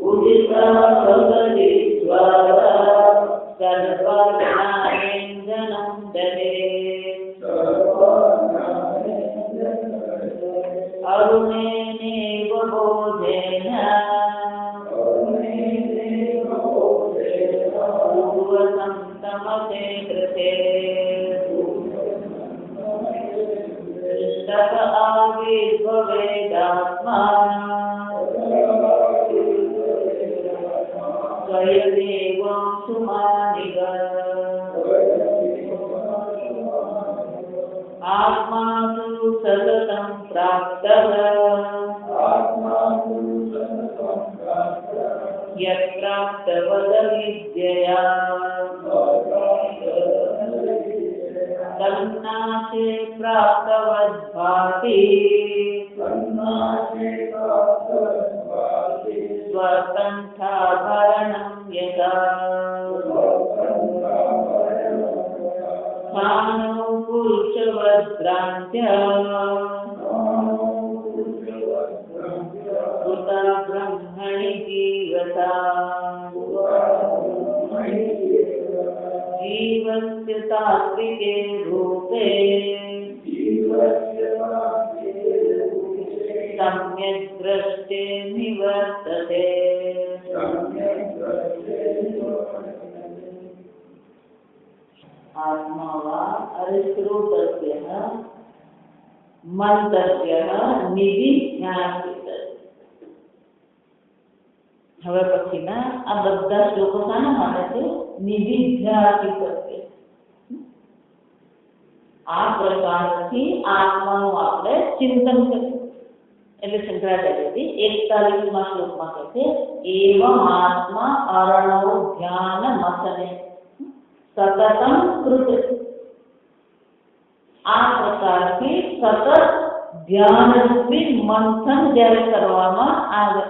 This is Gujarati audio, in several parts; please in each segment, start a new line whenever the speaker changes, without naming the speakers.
उदिता वदति ज्वाला सर्वज्ञानेन्द्रनं ददे अरुणेनैव बोधेन पूर्वसन्तमते कृते तत आविर्भवेदात्मा स्वयमेवं सुमानिव आत्मा तु सततं प्राप्तः यत्प्राप्तवदविद्यया तन्नाशे प्राप्तवद्भाति स्वकण्ठाभरणं यदा स्थाणौ पुरुषवद्भ्रान्त्य उता ब्रह्मणि जीवता जीवस्य तात्विके रूपे सम्यक् दृष्टे निवर्तते आत्मा वा अरिश्रूतस्यः मंतव्यः નિધિધ્યાસિત. હવે પછીના આ બધા શ્લોકો શાના માટે છે? નિધિધ્યાસિત છે. આ પ્રકારથી આત્માનું આપણે ચિંતન કરીએ. એટલે શંકરાચાર્યજી 41મા શ્લોકમાં કહે છે એવમ આત્મા અરણો ધ્યાન મથને સતતમ કૃત. આ પ્રકારથી સતત ધ્યાનરૂપી મંથન જ્યારે કરવામાં આવે,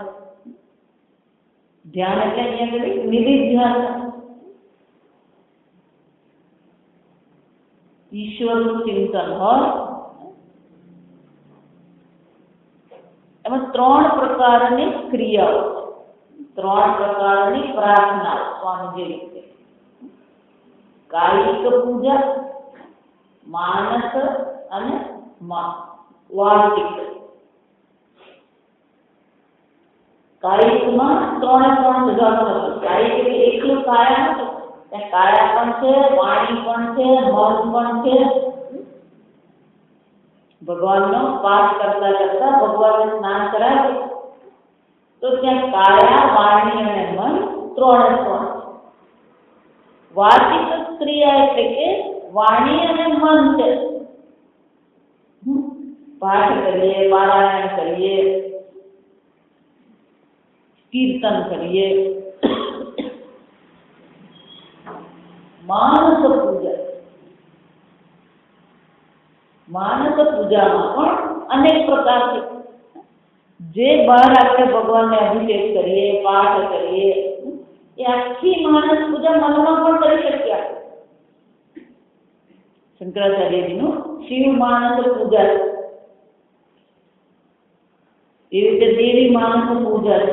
ધ્યાન એટલે અહીંયા કરી નિધિધ્યાસન, ઈશ્વરનું ચિંતન હોય. એમાં 3 પ્રકારની ક્રિયાઓ, 3 પ્રકારની પ્રાર્થના સ્વામીજી રીતે: કાયિક પૂજા, માનસ અને વાચિક. કાયિકમાં 3 જગ્યાઓ નથી. કાયિક એટલે એકલું કાયા નથી, ત્યાં કાયા પણ છે, વાણી પણ છે, મન પણ છે. ભગવાનનો પાઠ કરતા કરતા ભગવાનને સ્નાન કરાવે તો ત્યાં કાયા, વાણી અને મન 3 વાચિક ક્રિયા એટલે કે વાણી અને મન છે. પાઠ કરીએ, પારાયણ કરીએ, કીર્તન કરીએ. માનસ પૂજા, માનસ પૂજામાં પણ અનેક પ્રકાર છે. જે બહાર આપણે ભગવાનને અભિષેક કરીએ, પાઠ કરીએ, એ આખી માનસ પૂજા મનમાં પણ કરી શકીએ આપણે. શંકરાચાર્યજીનું શિવ માનસ પૂજા, એ રીતે દેવી માનસ પૂજા,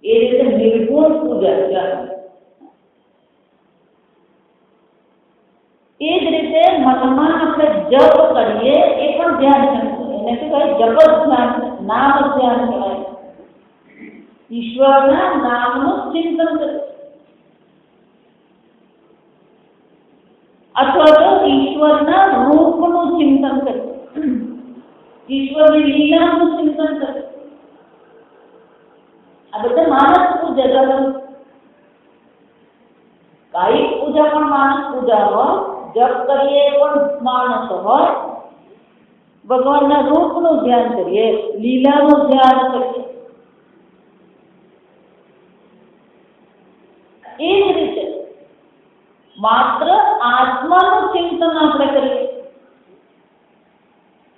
એ રીતે નિર્ગુણ પૂજા. એ જ રીતે મનમાં આપણે જપ કરીએ, એ પણ ધ્યાન છે. એને શું કહે? જપ ધ્યાન, નામ ધ્યાન કહેવાય. ઈશ્વરના નામનું ચિંતન કરે, અથવા તો ઈશ્વરના રૂપનું ચિંતન કરે, ઈશ્વરની લીલાનું ચિંતન કરે. આ બધા માનસ પૂજા. કાયિક પૂજા પણ માનસ પૂજા હોય, જપ કરીએ પણ માનસ હોય, ભગવાનના રૂપનું ધ્યાન કરીએ, લીલાનું ધ્યાન કરીએ. એ જ રીતે માત્ર આત્માનું ચિંતન આપણે કરીએ.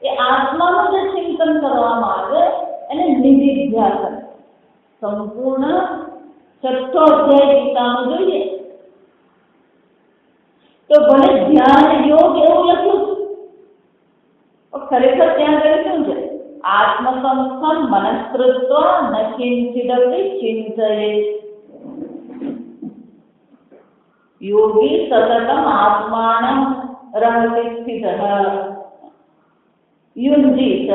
એ આત્માનું જે ચિંતન કરવામાં આવે એને નિધિધ્યાસન. સંપૂર્ણ 6થો અધ્યાય ગીતામાં જોઈએ તો ભલે ધ્યાન યોગ એવું લખ્યું છે, ખરેખર ત્યાં આગળ શું છે? આત્મસંસ્થમ મનસ્કૃત્વ ન કિંચિદપી ચિંતયે. યોગી સતતમ આત્માનં રહતિ સ્થિતઃ યુંજીત.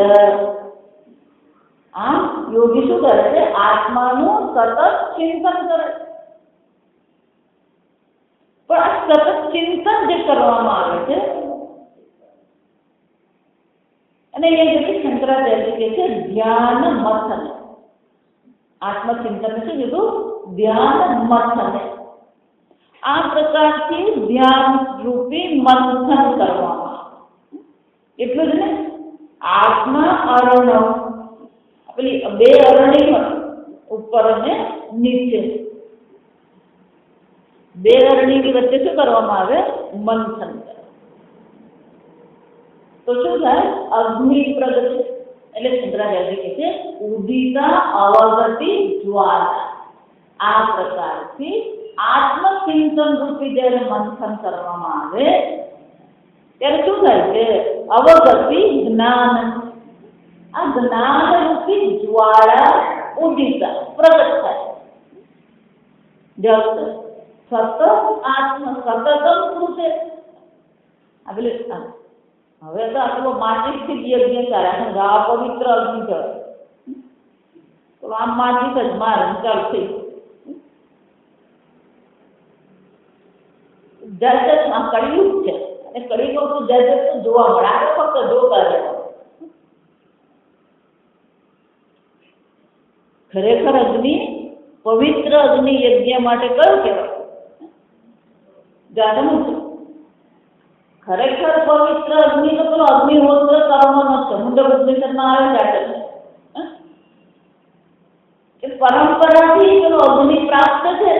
આમ યોગી શું કરે છે? આત્માનું સતત ચિંતન કરે. પણ આ સતત ચિંતન જે કરવામાં આવે છે, અને એ જગ્યાએ શંકરાચાર્ય કહે છે ધ્યાન મથન. આત્મચિંતન શું કીધું? ધ્યાન મથન. આ પ્રકારથી ધ્યાન રૂપી મંથન કરવામાં. એટલું જ ને, આત્મા અર્ણવ, પેલી બે અરણી હોય ઉપર અને નીચે, બે અરણીની વચ્ચે શું કરવામાં આવે? મંથન. તો શું થાય? અગ્નિ પ્રગટે. એટલે શંકરાચાર્ય કહે છે ઉદિતા અવગતિ જ્વાલા. આ પ્રકારથી આત્મચિંતન રૂપી જ્યારે મંથન કરવામાં આવે ત્યારે શું થાય છે? અવગતિ જ્ઞાન. આ જ્ઞાન રૂપી જ્વાળા ઉદિતા પ્રગટ થાય. સતત આત્મ સતતમ શું છે? હવે તો આટલો માસિકથી જ યજ્ઞ ચાલે. આ પવિત્ર અગ્નિ જળ તો આમ માસિક જ મારે ચાલશે. જજ આ કળિયુગ છે અને કળિયુગ તો જજ જોવા મળે. આપણે ફક્ત જોતા રહેવાનું. ખરેખર અગ્નિ પવિત્ર અગ્નિ યજ્ઞ માટે કયું કહેવાય? જાણવું છે. ખરેખર પવિત્ર અગ્નિ તો પેલો અગ્નિહોત્ર કરવાનો છે. મુંડક ઉપનિષદમાં આવે છે કે પરંપરાથી પેલો અગ્નિ પ્રાપ્ત છે.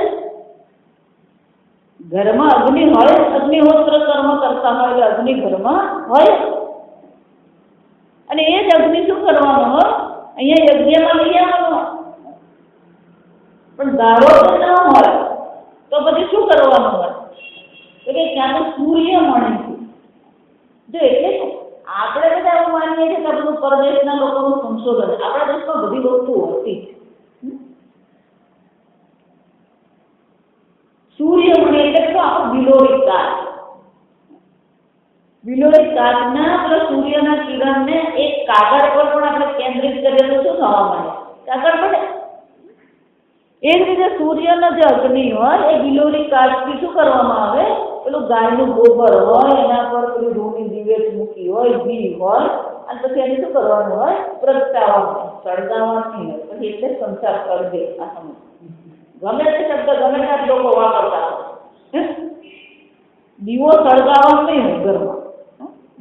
ઘરમાં અગ્નિ હોય, અગ્નિહોત્ર કર્મ કરતા હોય એટલે અગ્નિ ઘરમાં હોય. અને એ જ અગ્નિ શું કરવાનો હોય? અહીંયા યજ્ઞમાં લઈ આવવાનો. પણ ધારો ન હોય તો પછી શું કરવાનું હોય? તો કે ત્યાં તો સૂર્યમણી છે. જો એટલે આપણે બધા એવું માનીએ છીએ કે આ બધું પરદેશના લોકોનું સંશોધન. આપણા દેશમાં બધી વસ્તુ હતી. સૂર્યમણી એટલે તો આપણું બિલોરી કાચ. બિલોરી કાચના પેલા સૂર્યના કિરણને એક કાગળ પર પણ આપણે કેન્દ્રિત કરીએ તો શું થવા માંડે? કાગળ પડે. એ જ રીતે સૂર્યનો જે અગ્નિ હોય એ બિલોરી કાચથી શું કરવામાં આવે? પેલું ગાયનું ગોબર હોય એના પર પેલું રૂની દિવેટ મૂકી હોય, ઘી હોય, અને પછી એને શું કરવાનું હોય? પ્રગટાવવાનું. સળગાવવાની હોય. પછી એટલે સંસાર કરી દે. આ સમજ ગમે તે શબ્દ ગમે ત્યાં લોકો વાપરતા હોય. દીવો સળગાવવાનો નહીં હોય ઘરમાં.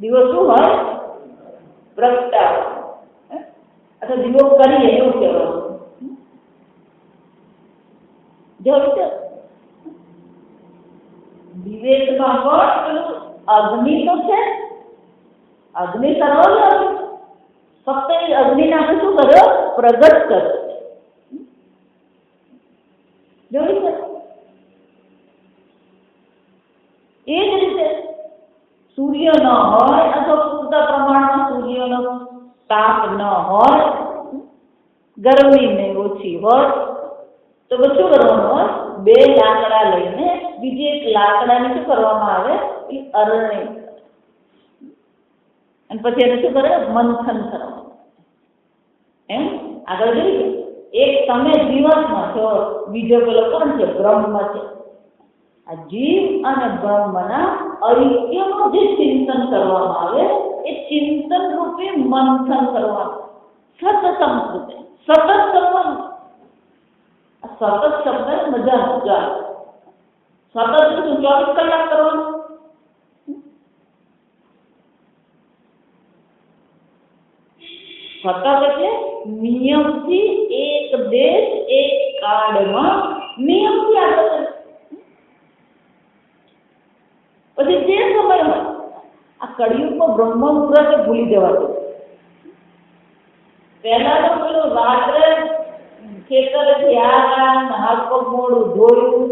દીવો શું હોય? પ્રગટાવવાનો. અથવા દીવો કરીએ એવું કહેવાનું. વિવેકમાં પણ પેલું અગ્નિ તો છે. અગ્નિ સર્વવ્યાપી. ફક્ત એ અગ્નિને આપણે શું કર્યો? પ્રગટ કર્યો. જોયું છે? એ જ રીતે સૂર્ય ન હોય અથવા પૂરતા પ્રમાણમાં સૂર્યનો તાપ ન હોય, ગરમી ને ઓછી હોય, તો પછી શું કરવાનું હોય? બે લાકડા લઈને બીજી એક લાકડાને શું કરવામાં આવે? એ અરણી. અને પછી એને શું કરે? મંથન કરવાનું. એમ આગળ જોઈએ. એક તમે જીવનમાં છો, બીજો પેલો કોણ છે? બ્રહ્મ છે. આ જીવ અને બ્રહ્મના ઐક્યનું જે ચિંતન કરવામાં આવે એ ચિંતન રૂપે મંથન કરવાનું. સતતમ કૃતે. સતત કરવાનું. સતત શબ્દ મજા મજા. સતત શું? 24 કલાક કરવાનું. સતત એટલે નિયમથી એક દેશ એક કાળમાં નિયમથી આગળ કરે. પછી જે સમય હોય આ કળિયુગમાં બ્રહ્મ મુહૂર્તે ભૂલી જવાતું. પહેલા તો પેલું રાત્રે ખેતરેથી આવ્યા, હાથ પગ મોડું ધોયું,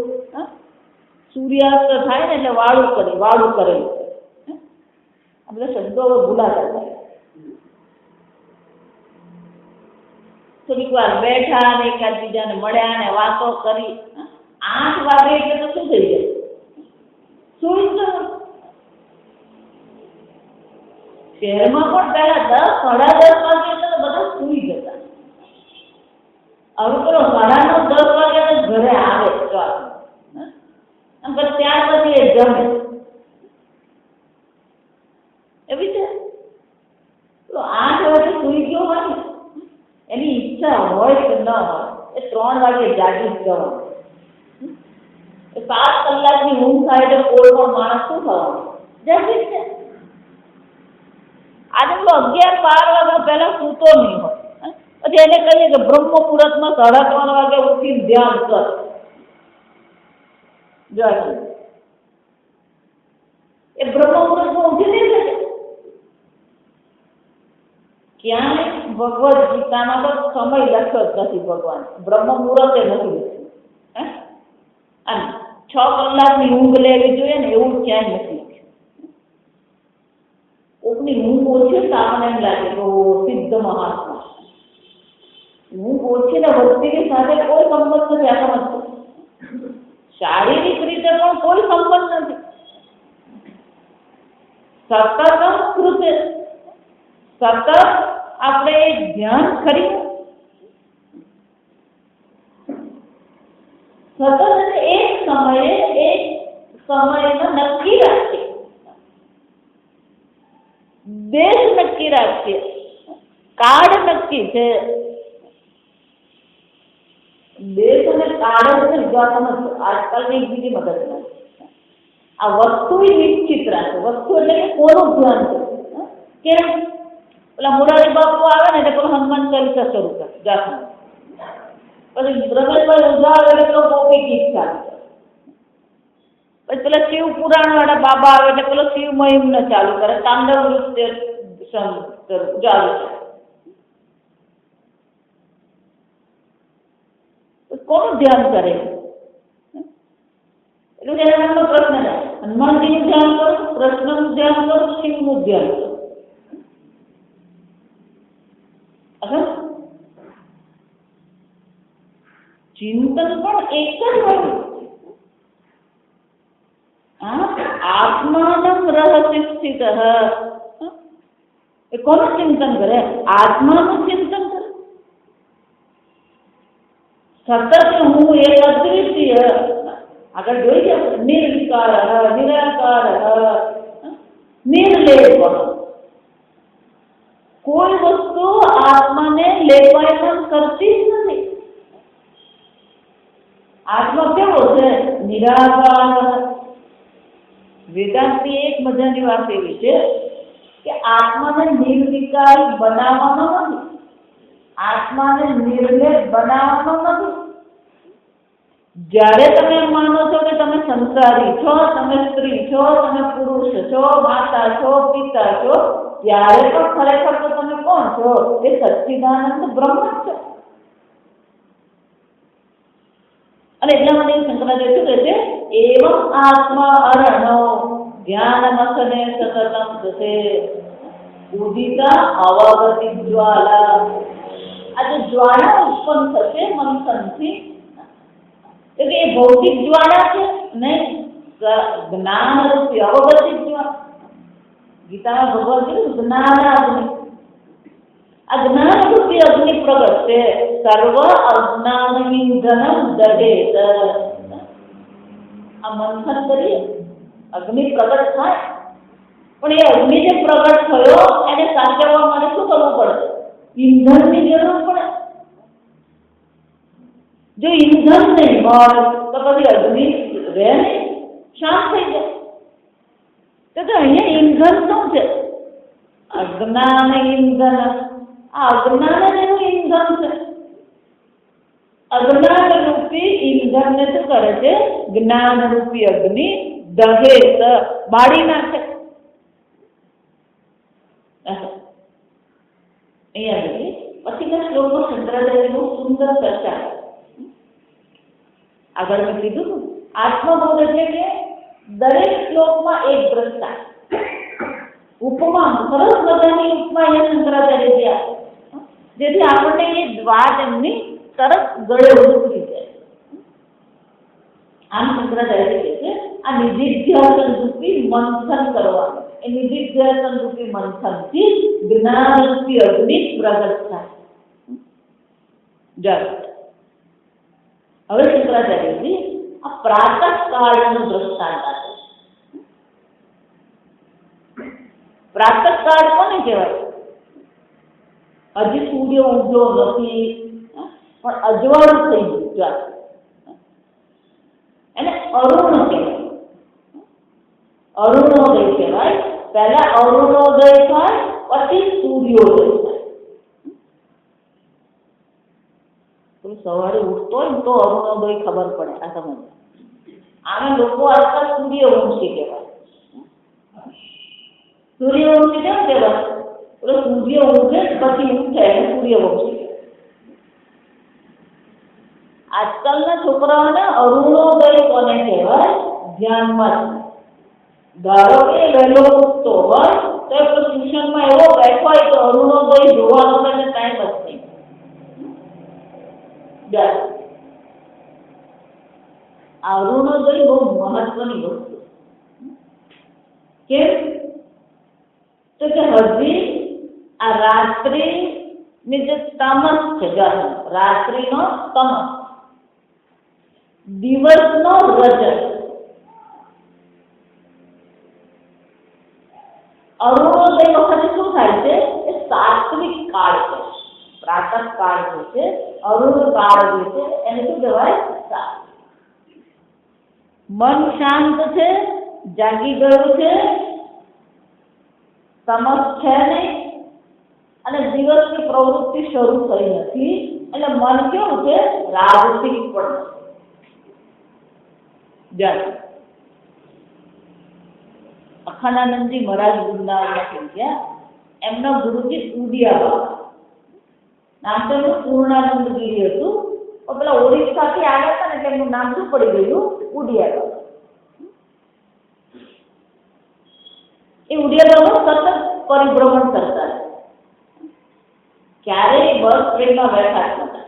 સૂર્યાસ્ત થાય ને એટલે વાળું કરેલું. આ બધા શબ્દો હવે ભૂલાતા થાય. થોડીક વાર બેઠા ને એકાદ બીજાને મળ્યા ને વાતો કરી. 8 વાગે એટલે તો શું થઈ જાય? સુઈ જવું. શહેરમાં પણ પહેલા 10, 10:30 વાગે તો બધા સુઈ જતા. હવે પેલો 9:30, 10 વાગે ઘરે આવે ત્યાર પછી એ જમે. એવી છે તો 8 વાગે સુઈ ગયો હોય ને, એની ઈચ્છા હોય કે ન હોય, એ 3 વાગે જાગી જ જવાનું. 7 કલાકની ઊંઘ થાય એટલે કોઈ પણ માણસ શું થવાનું? જાગી જ જાય. આજે પેલો 11, 12 વાગ્યા પહેલા સૂતો નહીં હોય, પછી એને કહીએ કે બ્રહ્મ મુહૂર્તમાં 3:30 વાગે ઉઠીને ધ્યાન કર. એ બ્રહ્મ મુહૂર્તમાં ઉઠી નહીં શકે. ક્યાંય ભગવદ્ ગીતામાં તો સમય લખ્યો જ નથી. ભગવાન બ્રહ્મ મુહૂર્તે નથી લખ્યું. અને 6 કલાકની ઊંઘ લેવી જોઈએ ને એવું ક્યાંય નથી. કોકની ઊંઘ ઓછી તો આપણને એમ લાગે કે સિદ્ધ મહાત્મા. ઊંઘ ઓછી ને વસ્તીની સાથે કોઈ સંબંધ નથી. આ સમજ શારીરિક રીતે પણ કોઈ સંબંધ નથી. સતત કૃતે સતત આપણે ધ્યાન કરી સતત એક સમયમાં નક્કી રાખીએ, દેશ નક્કી રાખીએ, કાળ નક્કી છે. દેશ અને કાળ આજકાલની એક બીજી મદદ નથી. આ વસ્તુ નિશ્ચિત રાખે. વસ્તુ એટલે કે કોનું ધ્યાન છે. કેમ પેલા મોરારી બાપુ આવે ને એટલે પેલો હનુમાન ચાલીસા શરૂ કરે જાતનું. પછી રમેશભાઈ ઉજાવે એટલે ગોપી ગીત ચાલુ કરે. પછી પેલા શિવ પુરાણ વાળા બાબા આવે એટલે પેલો શિવ મહિમને ચાલુ કરે, તાંડવ નૃત્ય ચાલુ કરે. કોનું ધ્યાન કરે? એટલે એના નામનો પ્રશ્ન છે. હનુમાનજીનું ધ્યાન કરો, કૃષ્ણનું ધ્યાન કરો, શિવનું ધ્યાન કરો. ચિંતન પણ એક જ હોય. આત્માનમ રહસ્ય સ્થિત. એ કોનું ચિંતન કરે? આત્માનું ચિંતન કરે. સતત હું એક અદ્વિતીય, આગળ જોઈ ગયા, નિર્વિકાર, નિરાકાર, નિર્લેપ. કોઈ વસ્તુ આત્માને લેપાયમાન કરતી જ નથી. આત્મા કેવો છે? નિરાકાર. વેદાંતની એક મજાની વાત એવી છે કે આત્માને નિર્વિકાર બનાવવાનો નથી, આત્માને નિર્લેપ બનાવવાનો નથી. જ્યારે તમે માનો છો કે તમે સંસારી છો, તમે સ્ત્રી છો, તમે પુરુષ છો, માતા છો, પિતા છો, ત્યારે પણ ખરેખર તો તમે કોણ છો? એ સચ્ચિદાનંદ બ્રહ્મ છે. અને એટલા માટે શંકરાચાર્ય શું કહે છે? એવમ આત્મા અરણો ધ્યાનમસને સતતમ થશે ઉદિતા અવગતિ જ્વાલા. આ જે જ્વાળા ઉત્પન્ન થશે મંથનથી, એટલે એ ભૌતિક જ્વાળા છે નહીં, જ્ઞાન રૂપી અવગતિ જ્વાળા. ગીતામાં ભગવાન કીધું જ્ઞાનાગ્નિ. આ જ્ઞાન રૂપી અગ્નિ પ્રગટ છે. સર્વ અજ્ઞાન ઇંધનમ દહેત. આ મંથન કરીએ અગ્નિ પ્રગટ થાય, પણ એ અગ્નિ જે પ્રગટ થયો એને સાચવવા માટે શું કરવું પડે? ઈંધણની જરૂર પડે. જો ઈંધણ નહીં હોય તો પછી અગ્નિ રહે નહીં, શાંત થઈ જાય. તો અહીંયા ઈંધણ શું છે? અજ્ઞાન ઈંધન. આ અજ્ઞાન એનું ઈંધણ છે. અજ્ઞાન રૂપી ઈંધણને શું કરે છે? જ્ઞાન રૂપી અગ્નિ દહેત, બાળી નાખે. અહીંયા પછીના શ્લોકમાં શંકરાચાર્યનું સુંદર ચર્ચા. આગળ મેં કીધું આત્મબોધ એટલે કે દરેક શ્લોકમાં એક દ્રષ્ટા, ઉપમા, સરસ મજાની ઉપમા અહીંયા શંકરાચાર્ય થયા, જેથી આપણને એ વાત એમની તરત ગળે ઉતરી જાય. આમ શંકરાચાર્ય કહે છે આ નિધિધ્યાસન રૂપી મંથન કરવાનું. એ નિધિધ્યાસન રૂપી મંથનથી જ્ઞાન રૂપી અગ્નિ પ્રગટ થાય. હવે શંકરાચાર્યજી આ પ્રાતઃકાળનું દ્રષ્ટાંત આપે. પ્રાતઃકાળ કોને કહેવાય? હજી સૂર્ય ઉગ્યો નથી, પણ અજવાળું થઈ ગયું, એને અરુણ કહેવાય. અરુણોદય કહેવાય. પહેલા અરુણોદય થાય, પછી સૂર્યોદય થાય. સવારે ઉઠતો હોય તો અરુણોદય ખબર પડે. આ સમજ આને લોકો આજકાલ સૂર્યવંશી કહેવાય. સૂર્યવંશી કેમ કહેવાય? સૂર્ય ઉગે પછી ઉઠે એને સૂર્યવંશી કહેવાય. આજકાલના છોકરાઓને અરુણોદય કોને કહેવાય? ધ્યાનમાં ધારો કે વહેલો ઉઠતો હોય તો ટ્યુશનમાં એવો બેઠો હોય તો અરુણોદય જોવાનો તેને ટાઈમ જ નહીં. અરુણોદય બહુ મહત્વની વસ્તુ. કેમ? તો કે હજી આ રાત્રિની જે તમસ છે, રાત્રિનો તમસ, દિવસનો રજત. અરુણોદય વખતે શું થાય છે? એ સાત્વિક કાળ છે. પ્રાતઃ કાળ જે છે, અરુણ કાળ જે છે, એને શું કહેવાય? મન શાંત છે, જાગી ગયું છે, તમસ છે નહીં, અને દિવસની પ્રવૃત્તિ શરૂ થઈ નથી. એટલે મન કેવું છે? રાજસિક પણ. અખંડાનંદજી મહારાજ વૃંદાવનમાં થઈ ગયા. એમના ગુરુજી ઉડિયા બાબા, નામ તો એમનું પૂર્ણાનંદગીરી હતું, પણ પેલા ઓરિસ્સાથી આવ્યા હતા ને એટલે એમનું નામ શું પડી ગયું? ઉડિયા બાબા. એ ઉડિયા બાબા સતત પરિભ્રમણ કરતા, ક્યારેય બસ ટ્રેનમાં બેઠા જ નતા.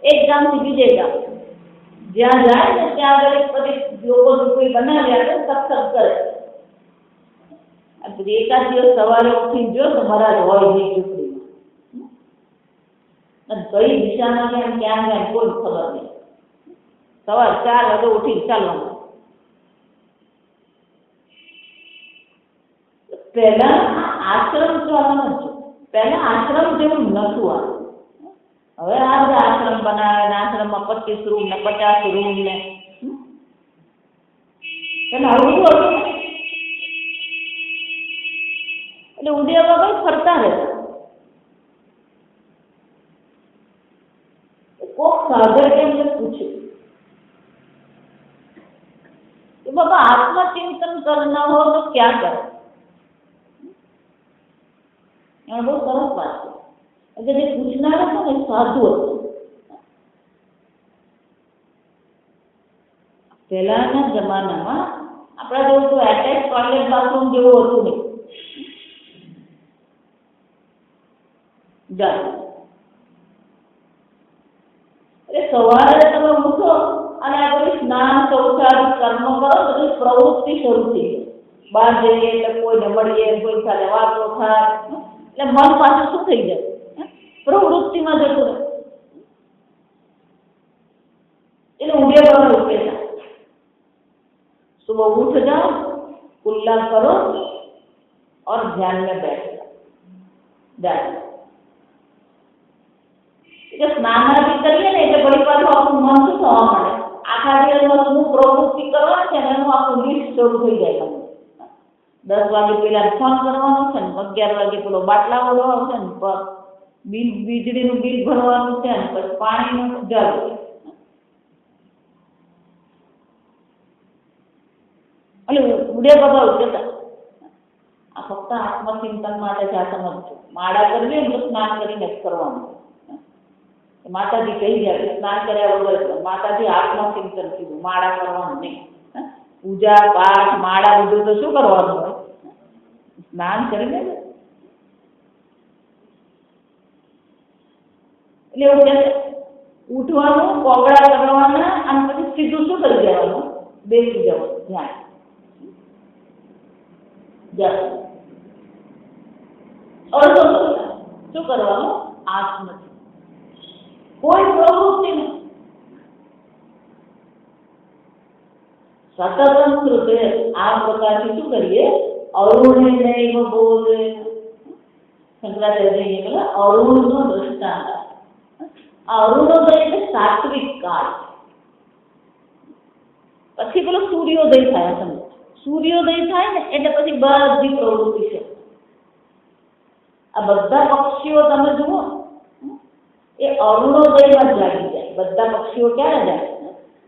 એક ગામથી બીજે ગામ જ્યાં જાય ને ત્યાં આગળ બધી લોકો કોઈ બનાવ્યા સત્સંગ કરે. એકાદ દિવસ સવારે ઉઠીને જો તો મહારાજ હોય નહીં ઝૂંપડીમાં. કઈ દિશામાં ગયા ક્યાં ગયા કોઈ ખબર નહીં. સવાર 4 વાગે ઉઠીને ચાલવાનું. પહેલા આશ્રમ ચાલવાનું છે. પહેલા આશ્રમ જેવું નતું આ. હવે આ બધા આશ્રમ બનાવે ને આશ્રમમાં 25 રૂમ ને 50 રૂમ ને આવું બધું હતું. એટલે ઉડિયા બાબા ફરતા રહેતા. કોક સાધક એમને પૂછ્યું કે બાબા આત્મચિંતન કરના હો તો ક્યાં કરે? એમાં બહુ સરસ વાત છે. એટલે જે પૂછનાર હતો ને સાધુ હતો. પહેલાના જમાનામાં આપણા જેવું તો એટેચ ટોયલેટ બાથરૂમ જેવું હતું નહીં. એટલે સવારે તમે ઉઠો અને આ બધી સ્નાન શૌચાદિ કર્મ કરો, બધી પ્રવૃત્તિ શરૂ થઈ જાય. બહાર જઈએ એટલે કોઈને મળીએ, કોઈ સાથે વાતો થાય, એટલે મન પાછું શું થઈ જાય? પ્રવૃત્તિમાં જતું રહે. એટલે ઉડિયા બાબા ઉઠે છે, सुबह उठ जाओ, कुल्ला करो और ध्यान में बैठ जाओ. स्नानादि करिए ने એટલે બધી પાછું આપણું મન શું થવા મળે? આખા દિવસમાં શું પ્રવૃત્તિ કરવાની છે ને એનું આખું લિસ્ટ શરૂ થઈ જાય. 10 વાગે પેલા ફોન કરવાનો છે ને 11 વાગે પેલો બાટલા વાળો આવશે ને વીજળીનું બિલ ભરવાનું છે ને પછી પાણીનું જાવ. એટલે ઉડિયા બાબા ઉઠતા આ ફક્ત આત્મચિંતન માટે જ આ સમજજો. માળા કરવી ને સ્નાન કરીને જ કરવાનું. માતાજી કહી જાય સ્નાન કર્યા વગર માતાજી આત્મચિંતન કીધું, માળા કરવાનું નહીં. પૂજા પાઠ માળા બધું તો શું કરવાનું હોય? સ્નાન કરીને. એટલે એવું કે ઉઠવાનું, કોગળા કરવાના અને પછી સીધું શું કરી દેવાનું? બેસી જવું ધ્યાન. અડધો કલાક શું કરવાનું? આંખ નથી, કોઈ પ્રવૃત્તિ નથી, સતત કૃતે. આ પ્રકારથી શું કરીએ? અરુણે નૈવ બોલે. શંકરાચાર્ય કહ્યું અરુણનો દ્રષ્ટાંત. અરુણોદય એટલે સાત્વિક કાળ. પછી પેલો સૂર્યોદય થાય. સમજો, સૂર્યોદય થાય ને એટલે પછી બધી પ્રવૃત્તિ છે. આ બધા પક્ષીઓ તમે જુઓ એ અરુણોદયમાં જાગી જાય. બધા પક્ષીઓ ક્યારે જાય?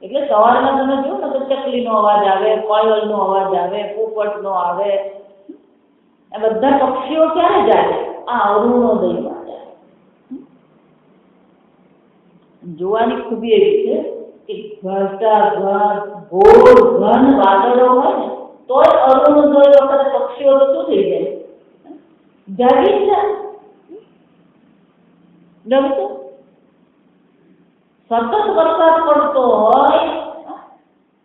એટલે સવારમાં તમે જુઓ ને તો ચકલીનો અવાજ આવે, કોયલનો અવાજ આવે, પોપટનો આવે. આ બધા પક્ષીઓ ક્યારે જાય? આ અરુણોદયમાં જાય. જોવાની ખૂબી એવી છે કે ઘટાઘટ ઘોર ઘન વાદળો હોય ને તોય અરુણોદય વખતે પક્ષીઓ તો શું થઈ જાય? જાગી જ જાય. ગમતો સતત વરસાદ પડતો હોય,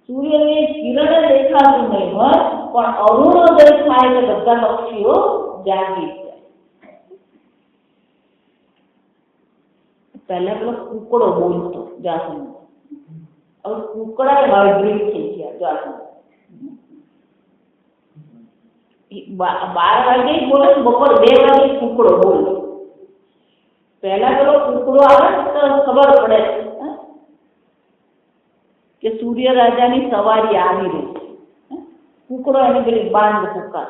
સૂર્યની કિરણે દેખાતું નહીં હોય, પણ અરુણોદય થાય એટલે બધા પક્ષીઓ જાગી જાય. પહેલા પેલો કુકડો બોલતો જાસમ, હવે કુકડા હાઇબ્રિડ થઈ ગયા. જાસમ 12 વાગે બોલે, બપોર 2 વાગે કુકડો બોલે. પહેલા પેલો કુકડો આવે તો ખબર પડે કે સૂર્ય રાજાની સવારી આવી રહી છે. કુકડો એને પેલી બાંધ પુકાર.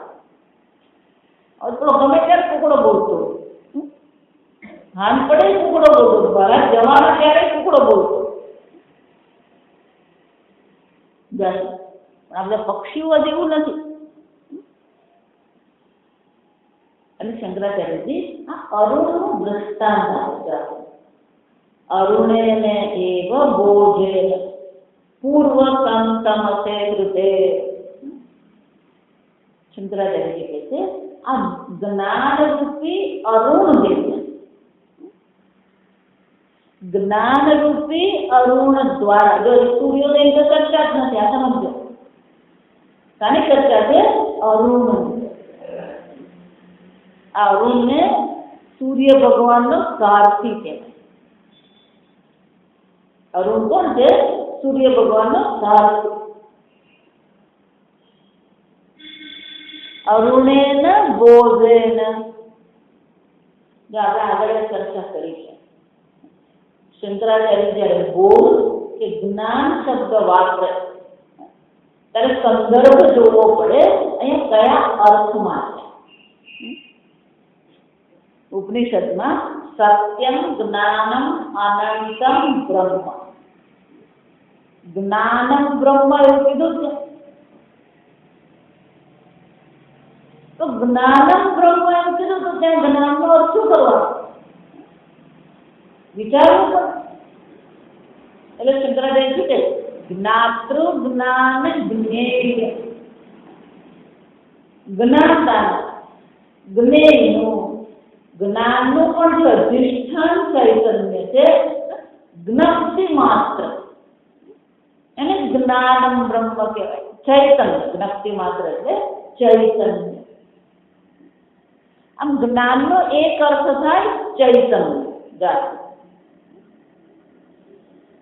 હવે પેલો ગમે ત્યારે કુકડો બોલતો, હાન પડે કુકડો બોલતો, બહાર જવાનો ત્યારે કુકડો બોલતો. પણ આપણે પક્ષીઓ જેવું નથી. અને શંકરાચાર્યજી આ અરુણનું દ્રષ્ટાંત આપે. અરુણે ને એવ બોધે પૂર્વ સંતમસે કૃતે. શંકરાચાર્યજી કહે છે આ જ્ઞાનરૂપી અરુણ જે છે, જ્ઞાનરૂપી અરુણ દ્વારા, જો સૂર્યોદય તો ચર્ચા જ નથી, આ સમજો. કાની ચર્ચા છે? અરુણ. આ અરુણને સૂર્ય ભગવાનનો સારથી કહેવાય. અરુણ કોણ છે? સૂર્ય ભગવાનનો સારથી. અરુણેન બોધેન. જો આપણે આગળ ચર્ચા કરી છે. શંકરાચાર્ય જયારે બોધ કે જ્ઞાન શબ્દ વાપરે ત્યારે સંદર્ભ જોવો પડે. અહીંયા કયા અર્થમાં છે? ઉપનિષદમાં સત્યમ જ્ઞાનમ અનંતમ બ્રહ્મ. જ્ઞાનમ બ્રહ્મ એવું કીધું છે. તો જ્ઞાનમ બ્રહ્મ એમ કીધું તો ત્યાં જ્ઞાનનો અર્થ શું કરવાનો? વિચારવું પડે. એટલે શંકરાચાર્ય શું કહે? જ્ઞાતૃ જ્ઞાન જ્ઞેય. જ્ઞાતા જ્ઞેયનું જ્ઞાનનું પણ જે અધિષ્ઠાન ચૈતન્ય છે, જ્ઞપ્તિ માત્ર, એને જ્ઞાનમ બ્રહ્મ કહેવાય. ચૈતન્ય, જ્ઞપ્તિ માત્ર એટલે ચૈતન્ય. આમ જ્ઞાનનો એક અર્થ થાય ચૈતન્ય.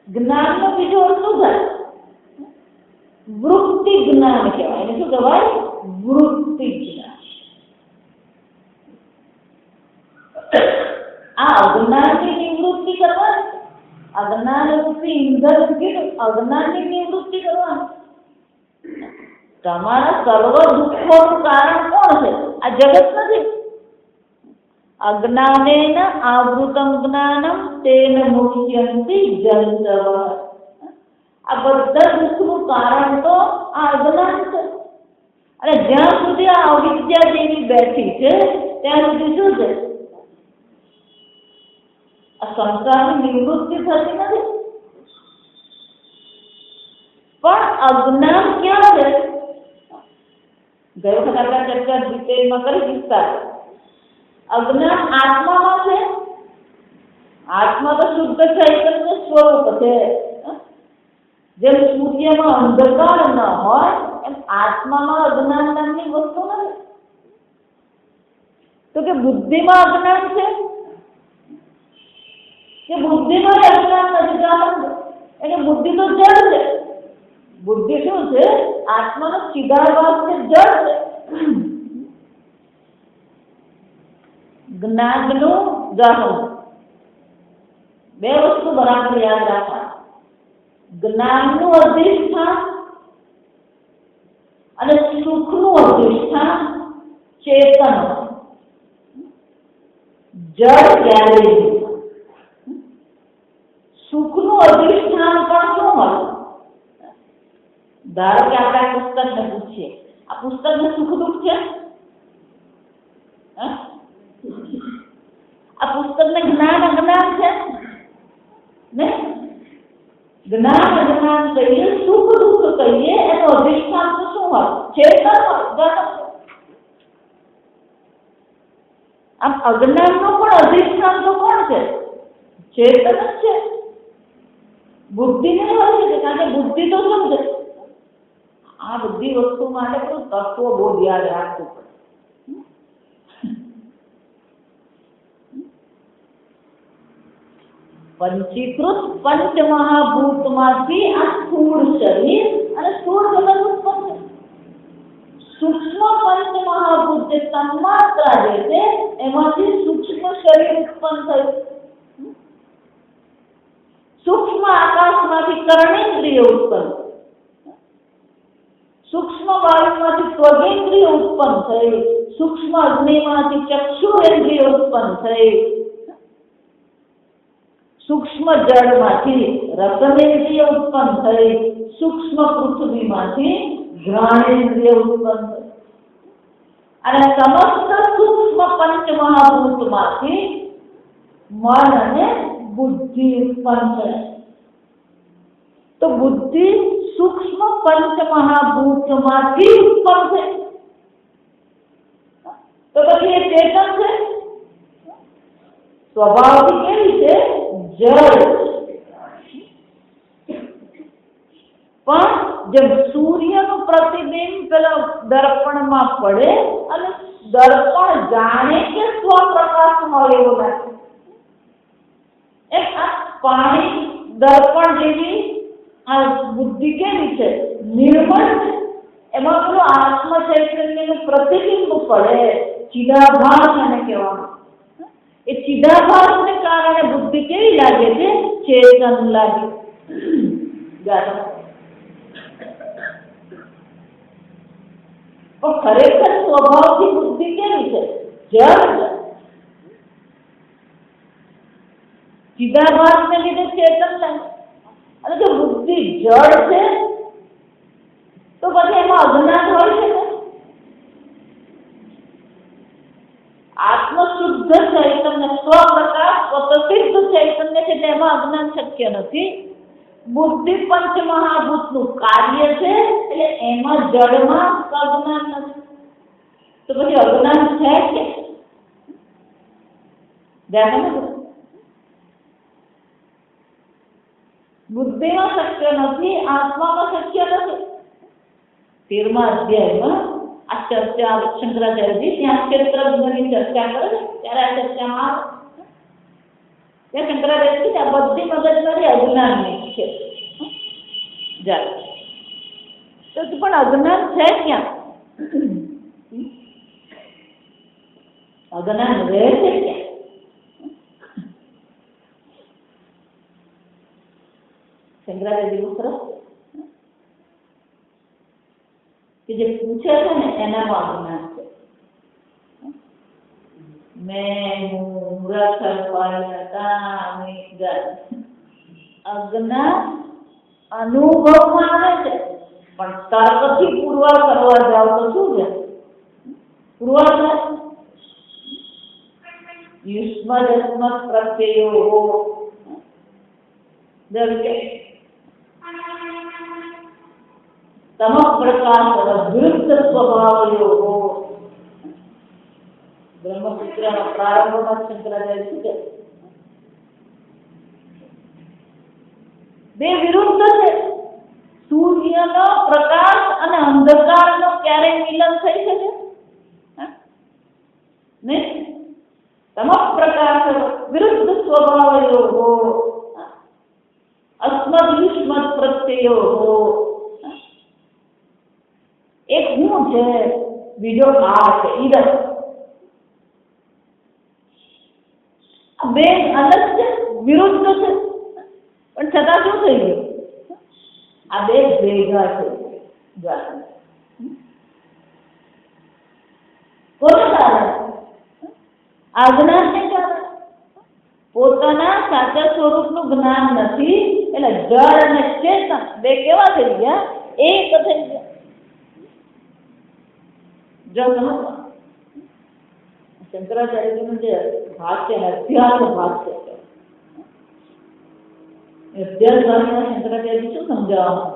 જ્ઞાનનો બીજો અર્થ શું થાય? વૃત્તિ જ્ઞાન કહેવાય. એને શું કહેવાય? વૃત્તિ જ્ઞાન. આ અજ્ઞાનની નિવૃત્તિ કરવાની, અજ્ઞાન રૂપી ઇંધણ કીધું, અજ્ઞાનની નિવૃત્તિ કરવાની. તમારા સર્વ દુઃખોનું કારણ કોણ છે? આ જગત નથી. અજ્ઞાનેન આવૃતમ જ્ઞાનમ તેન મુહ્યંતિ જંતવ. આ બધા દુઃખનું કારણ તો આ અજ્ઞાન છે. અને જ્યાં સુધી આ અવિદ્યા જેવી બેઠી છે ત્યાં સુધી શું છે? આ સંસારની નિવૃત્તિ થતી નથી. પણ અજ્ઞાન ક્યાં છે? ગઈ વખત આપણે ચર્ચા ડિટેલમાં કરી વિસ્તાર. અજ્ઞાન આત્મામાં છે. આત્મા તો શુદ્ધ ચૈતન્ય સ્વરૂપ છે. જેમ સૂર્યમાં અંધકાર ન હોય એમ આત્મામાં અજ્ઞાન નામની વસ્તુ નથી. તો કે બુદ્ધિમાં અજ્ઞાન છે કે બુદ્ધિમાં અજ્ઞાન નથી? કારણ એટલે બુદ્ધિ તો જડ છે. બુદ્ધિ શું છે? આત્માનો ચિદાભાસ છે, જડ છે. જ્ઞાનનું ગ્રહણ, બે વસ્તુ બરાબર યાદ રાખવા. જ્ઞાનનું અધિષ્ઠાન અને સુખનું અધિષ્ઠાન ચેતન. જડ ક્યારે સુખનું અધિષ્ઠાન પણ શું હોય? ધારો કે આપણે આ પુસ્તકને પૂછીએ, આ પુસ્તકને સુખ દુઃખ છે? આ પુસ્તકને જ્ઞાન અજ્ઞાન છે ને? જ્ઞાન અજ્ઞાન કહીએ, સુખ દુઃખ કહીએ, એનું અધિષ્ઠાન તો શું હોય? ચેતન હોય. આમ અજ્ઞાનનું પણ અધિષ્ઠાન તો કોણ છે? ચેતન જ છે. બુદ્ધિ નહીં હોય છે, કારણ કે બુદ્ધિ તો સમજે. આ બધી વસ્તુ માટે પણ તત્વ બોધ યાદ રાખવું પડે. પંચીકૃત પંચમહાભૂતમાંથી આ સ્થૂળ શરીર અને સ્થૂળ જગત ઉત્પન્ન છે. સૂક્ષ્મ પંચમહાભૂત જે તન્માત્રા જે છે એમાંથી સૂક્ષ્મ શરીર ઉત્પન્ન થયું. સૂક્ષ્મ આકાશમાંથી કર્ણેન્દ્રિય ઉત્પન્ન, સૂક્ષ્મ વાયુમાંથી ત્વગેન્દ્રિય ઉત્પન્ન થઈ, સૂક્ષ્મ અગ્નિમાંથી ચક્ષુરેન્દ્રિય ઉત્પન્ન થઈ, સૂક્ષ્મ જળમાંથી રસનેન્દ્રિય ઉત્પન્ન થઈ, સૂક્ષ્મ પૃથ્વીમાંથી ઘ્રાણેન્દ્રિય ઉત્પન્ન થઈ. અને સમસ્ત સૂક્ષ્મ પંચમહાભૂતમાંથી મન અને બુદ્ધિ ઉત્પન્ન થાય. તો બુદ્ધિ સૂક્ષ્મ પંચમહાભૂતમાંથી ઉત્પન્ન થાય. તો પછી એ ચેતન છે? સ્વભાવથી કેવી છે? જળ. પણ જેમ સૂર્યનું પ્રતિબિંબ પેલા દર્પણમાં પડે અને દર્પણ જાણે કે સ્વપ્રકાશ હોય એવું લાગે, એમ આ પાણી દર્પણ જેવી આ બુદ્ધિ કેવી છે? નિર્મળ છે. એમાં પેલું આત્મ ચૈતન્યનું પ્રતિબિંબ પડે, ચિદાભાસ એને કહેવાનું. એ ચિદાભાસને કારણે બુદ્ધિ કેવી લાગે છે? ચેતન લાગે. પણ ખરેખર સ્વભાવથી બુદ્ધિ કેવી છે? જળ. ચિદાભાસને લીધે ચેતન લાગે. અને જો બુદ્ધિ જળ છે તો પછી એમાં અજ્ઞાન હોય છે ને? આત્મશુદ્ધ ચૈતન્ય, સ્વપ્રકાશ સ્વતસિદ્ધ ચૈતન્ય છે, એમાં અજ્ઞાન શક્ય નથી. બુદ્ધિ પંચમહાભૂતનું કાર્ય છે, એટલે એમાં જળમાં અજ્ઞાન નથી. તો પછી અજ્ઞાન છે કે? બુદ્ધિમાં શક્ય નથી, આત્મામાં શક્ય નથી. 13મા અધ્યાયમાં આ ચર્ચા શંકરાચાર્યજી ત્યાં ક્ષેત્રજ્ઞની ચર્ચા કરે છે, ત્યારે આ ચર્ચામાં ત્યાં શંકરાચાર્યજી આ બધી મગજમારી અજ્ઞાનની છે. જાય તો પણ અજ્ઞાન છે ક્યાં? અજ્ઞાન રહે છે ક્યાં? શંકરાચાર્યજી સરસ કે જે પૂછે છે ને એનામાં અજ્ઞાન છે. મેં અજ્ઞાન અનુભવમાં આવે છે, પણ તર્કથી પુરવાર કરવા જાવ તો શું છે? પુરવાર થાય. યુષ્મદસ્મત પ્રત્યયો તમ પ્રકાશ વિરુદ્ધ સ્વભાવયો. બ્રહ્મસૂત્રના પ્રારંભમાં શંકરાચાર્ય શું છે? બે વિરુદ્ધ છે. સૂર્યનો પ્રકાશ અને અંધકારનો ક્યારેય મિલન થઈ શકે? નહીં. તમઃ પ્રકાશ વિરુદ્ધ સ્વભાવયોઃ અસ્મદ્યુષ્મદ પ્રત્યયોઃ. એક હું છે, બીજો આ છે, ઈરસ. બે અલગ છે, વિરુદ્ધ છે, પણ છતાં શું થઈ ગયું? આ બે ભેગા છે. કોને કારણે? આજ્ઞાને કારણે. પોતાના સાચા સ્વરૂપનું જ્ઞાન નથી એટલે જળ અને ચેતન બે કેવા થઈ ગયા? એક થઈ ગયા. જો સમજવા શંકરાચાર્યજીનું જે ભાષ્ય અધ્યાત્મ ભાષ્ય છે, અધ્યાત્મ ભાષ્યમાં શંકરાચાર્યજી શું સમજાવવા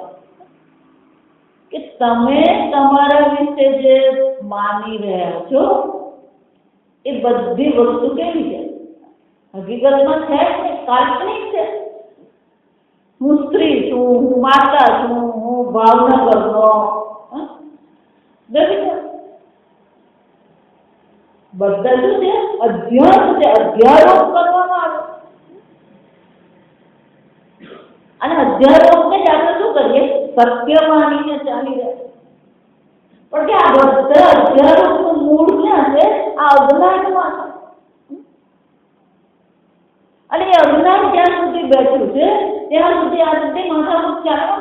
કે તમે તમારા વિશે જે માની રહ્યા છો એ બધી વસ્તુ કેવી છે? હકીકતમાં છે કે કાલ્પનિક છે. હું સ્ત્રી છું, હું માતા છું, હું ભાવનગરનો, બધા શું છે? અધ્યાસ છે. અધ્યારોપ કરવામાં આવે અને અધ્યારોપને જ આપણે શું કરીએ? સત્ય માનીને ચાલી રહ્યા. પણ કે આ બધા અધ્યારોપનું મૂળ ક્યાં છે? આ અજ્ઞાનમાં છે. અને એ અજ્ઞાન જ્યાં સુધી બેઠું છે ત્યાં સુધી આ રીતે માથાકૂટ ચાલવા.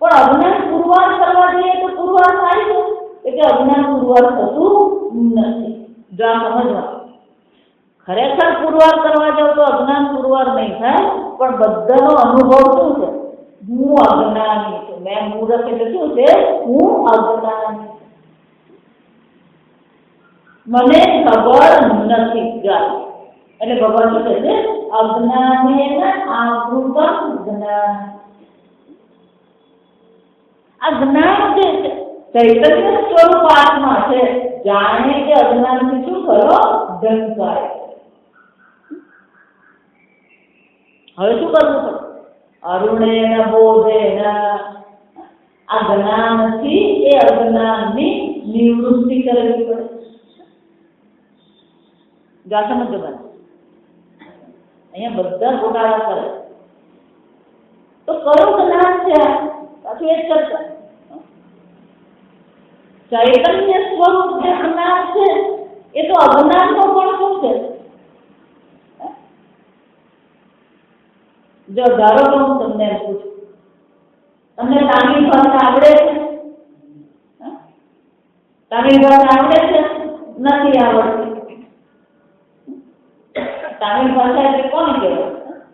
પણ અજ્ઞાન પુરવાર કરવા જઈએ તો પુરવાર થાય છે, એટલે અજ્ઞાન પુરવાર થતું નથી. જો આ સમજવા ખરેખર પુરવાર કરવા જાવ તો અજ્ઞાન પુરવાર નહીં થાય, પણ બધાનો અનુભવ શું છે? હું અજ્ઞાની છું. મેં મૂર્ખ એટલે શું છે? હું અજ્ઞાની, મને ખબર નથી. એટલે ભગવાન શું કહે છે? અજ્ઞાનેન આવૃતમ જ્ઞાન. આ જ્ઞાન જે છે ચૈતન્ય સ્વરૂપ આત્મા છે. જાણે કે અજ્ઞાનથી શું કરો? ઢંકાય. હવે શું કરવું પડે? અરુણેન બોધેન. આ જ્ઞાનથી એ અજ્ઞાનની નિવૃત્તિ કરવી પડે. જા સમજો બને. અહીંયા બધા ગોટાળા કરે તો કયું જ્ઞાન છે? પાછું એ જ ચર્ચા. ચૈતન્ય સ્વરૂપ જે જ્ઞાન છે એ તો અજ્ઞાનનો પણ શું છે? જો ધારો કે હું તમને પૂછું, તમને તામિલ ભાષા આવડે છે? તામિલ ભાષા આવડે છે? નથી આવડતી. તામિલ ભાષા એટલે કોને કહેવાય?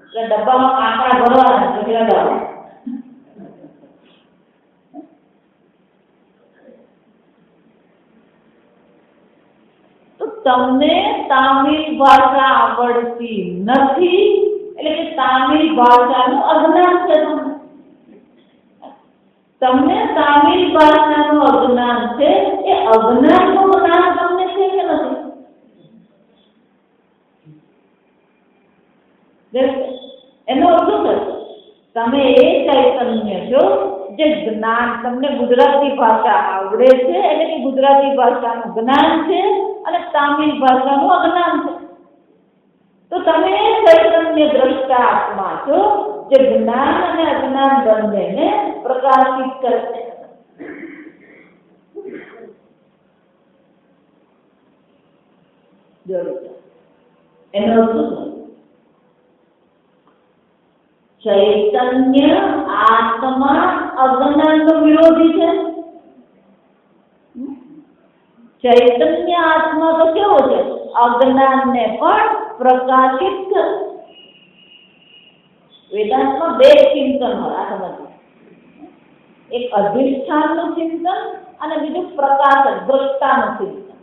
એટલે ડબ્બામાં કાંકરા ભરવાના છે, લગાવવા. તો તમને તામિલ ભાષા આવડતી નથી એટલે કે તામિલ ભાષાનું અજ્ઞાન છે. તમને તામિલ ભાષાનું અજ્ઞાન છે. એ અજ્ઞાનનું જ્ઞાન તમને છે કે નથી? એનો અર્થ શું છે? તમે એ ચૈતન્ય છો જે જ્ઞાન, તમને ગુજરાતી ભાષા આવડે છે એટલે કે ગુજરાતી ભાષાનું જ્ઞાન છે અને તામિલ ભાષાનું અજ્ઞાન છે. તો તમે ચૈતન્ય દ્રષ્ટા આત્મા છો જે જ્ઞાન અને અજ્ઞાન બંનેને પ્રકાશિત કરે છે. એનો અર્થ શું? ચૈતન્ય આત્મા અજ્ઞાનનો વિરોધી છે. ચૈતન્ય આત્મા તો કેવો છે? અજ્ઞાનને પણ પ્રકાશિત કરે. વેદાંતમાં બે ચિંતન હોય, આ સમજો. એક અધિષ્ઠાનનું ચિંતન અને બીજું પ્રકાશક દ્રષ્ટાનું ચિંતન.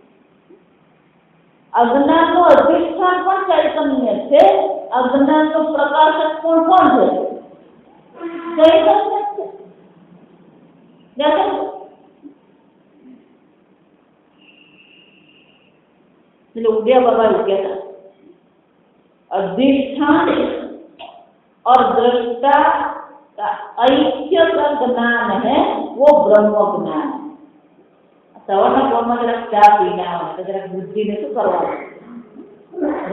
અજ્ઞાનનું અધિષ્ઠાન પણ ચૈતન્ય છે, અજ્ઞાનનું પ્રકાશક પણ કોણ છે? ચૈતન્ય છે. એટલે उदय बाबा कहता अधिष्ठान और दृष्टा का ऐक्य का ज्ञान है वो ब्रह्म ज्ञान है। सवाना पोरमा जरा चा पीना हो तो जरा बुद्धि ने शू करवानुं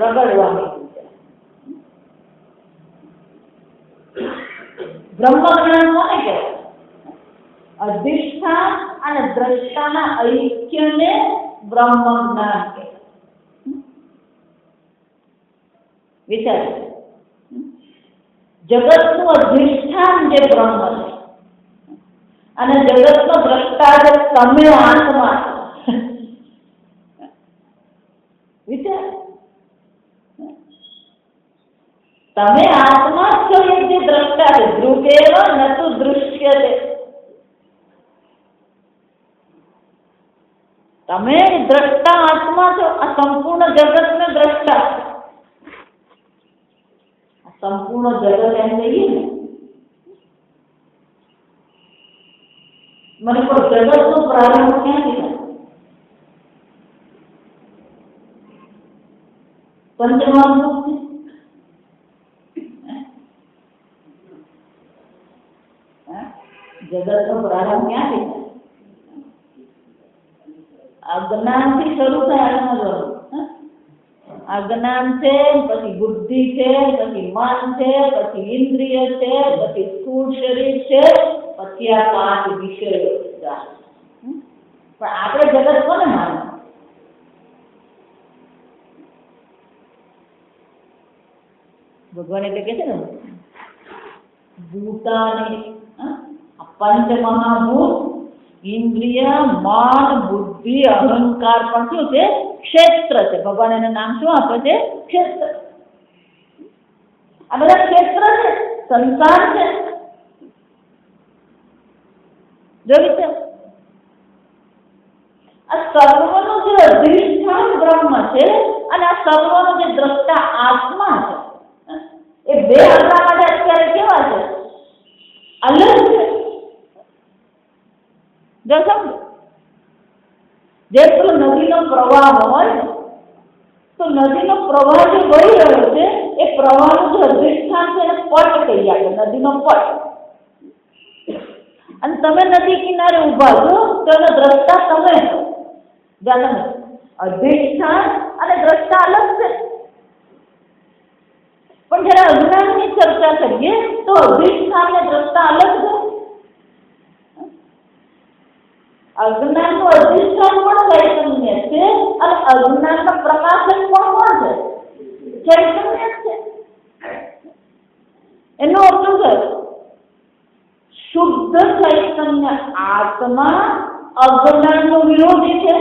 रगड़वानी ब्रह्म ज्ञान कोने कहेवाय अधिष्ठान અને દ્રષ્ટાના ઐક્યને બ્રહ્મ જ્ઞાન કહેવાય। વિચાર જગતનું અધિષ્ઠાન જે બ્રહ્મ છે અને જગતનો દ્રષ્ટા જે તમે આત્મા છો। વિચાર તમે આત્મા છો એ જે દ્રષ્ટા છે ધ્રુવેવ ન તુ દૃશ્યતે તમે દ્રષ્ટા આત્મા છો આ સંપૂર્ણ જગતને દ્રષ્ટા સંપૂર્ણ જગત એમ કહીએ ને મને પણ જગતનો પ્રારંભ ક્યાંથી થાય પંચમહાભૂત જગતનો પ્રારંભ ક્યાંથી થાય अज्ञान થી શરૂ થાય अज्ञान છે પછી બુદ્ધિ છે પછી મન છે પછી ઇન્દ્રિય છે પછી સ્થૂળ શરીર છે પછી આ પાંચ વિષયો છે પણ આપણે જગત કોને માને ભગવાન એટલે કે છે ને ભૂતાને પંચ મહાભૂત इंद्रिय मन बुद्धि अहंकार पण શું છે ક્ષેત્ર છે ભગવાન એનું નામ શું આપે છે ક્ષેત્ર આ બધા ક્ષેત્ર છે સંસાર છે જોઈ છે આ સર્વનો જે અધિષ્ઠાન બ્રહ્મ છે અને આ સર્વનો જે દ્રષ્ટા આત્મા છે એ બે આપણા માટે અત્યારે કેવા છે અલગ છે જો સમજો જે પેલો નદીનો પ્રવાહ હોય તો નદીનો પ્રવાહ જે વહી રહ્યો છે એ પ્રવાહનું જે અધિષ્ઠાન છે એને પટ કહી આપણે નદીનો પટ અને તમે નદી કિનારે ઊભા છો તો એનો દ્રષ્ટા તમે છો જાણો અધિષ્ઠાન અને દ્રષ્ટા અલગ છે પણ જ્યારે અજ્ઞાનની ચર્ચા કરીએ તો અધિષ્ઠાન અને દ્રષ્ટા અલગ છે અજ્ઞાનનું અધિષ્ઠાન પણ ચૈતન્ય છે અને અજ્ઞાનના પ્રકાશક પણ કોણ છે ચૈતન્ય છે એનો અર્થ છે શુદ્ધ ચૈતન્ય આત્મા અજ્ઞાનનો વિરોધી છે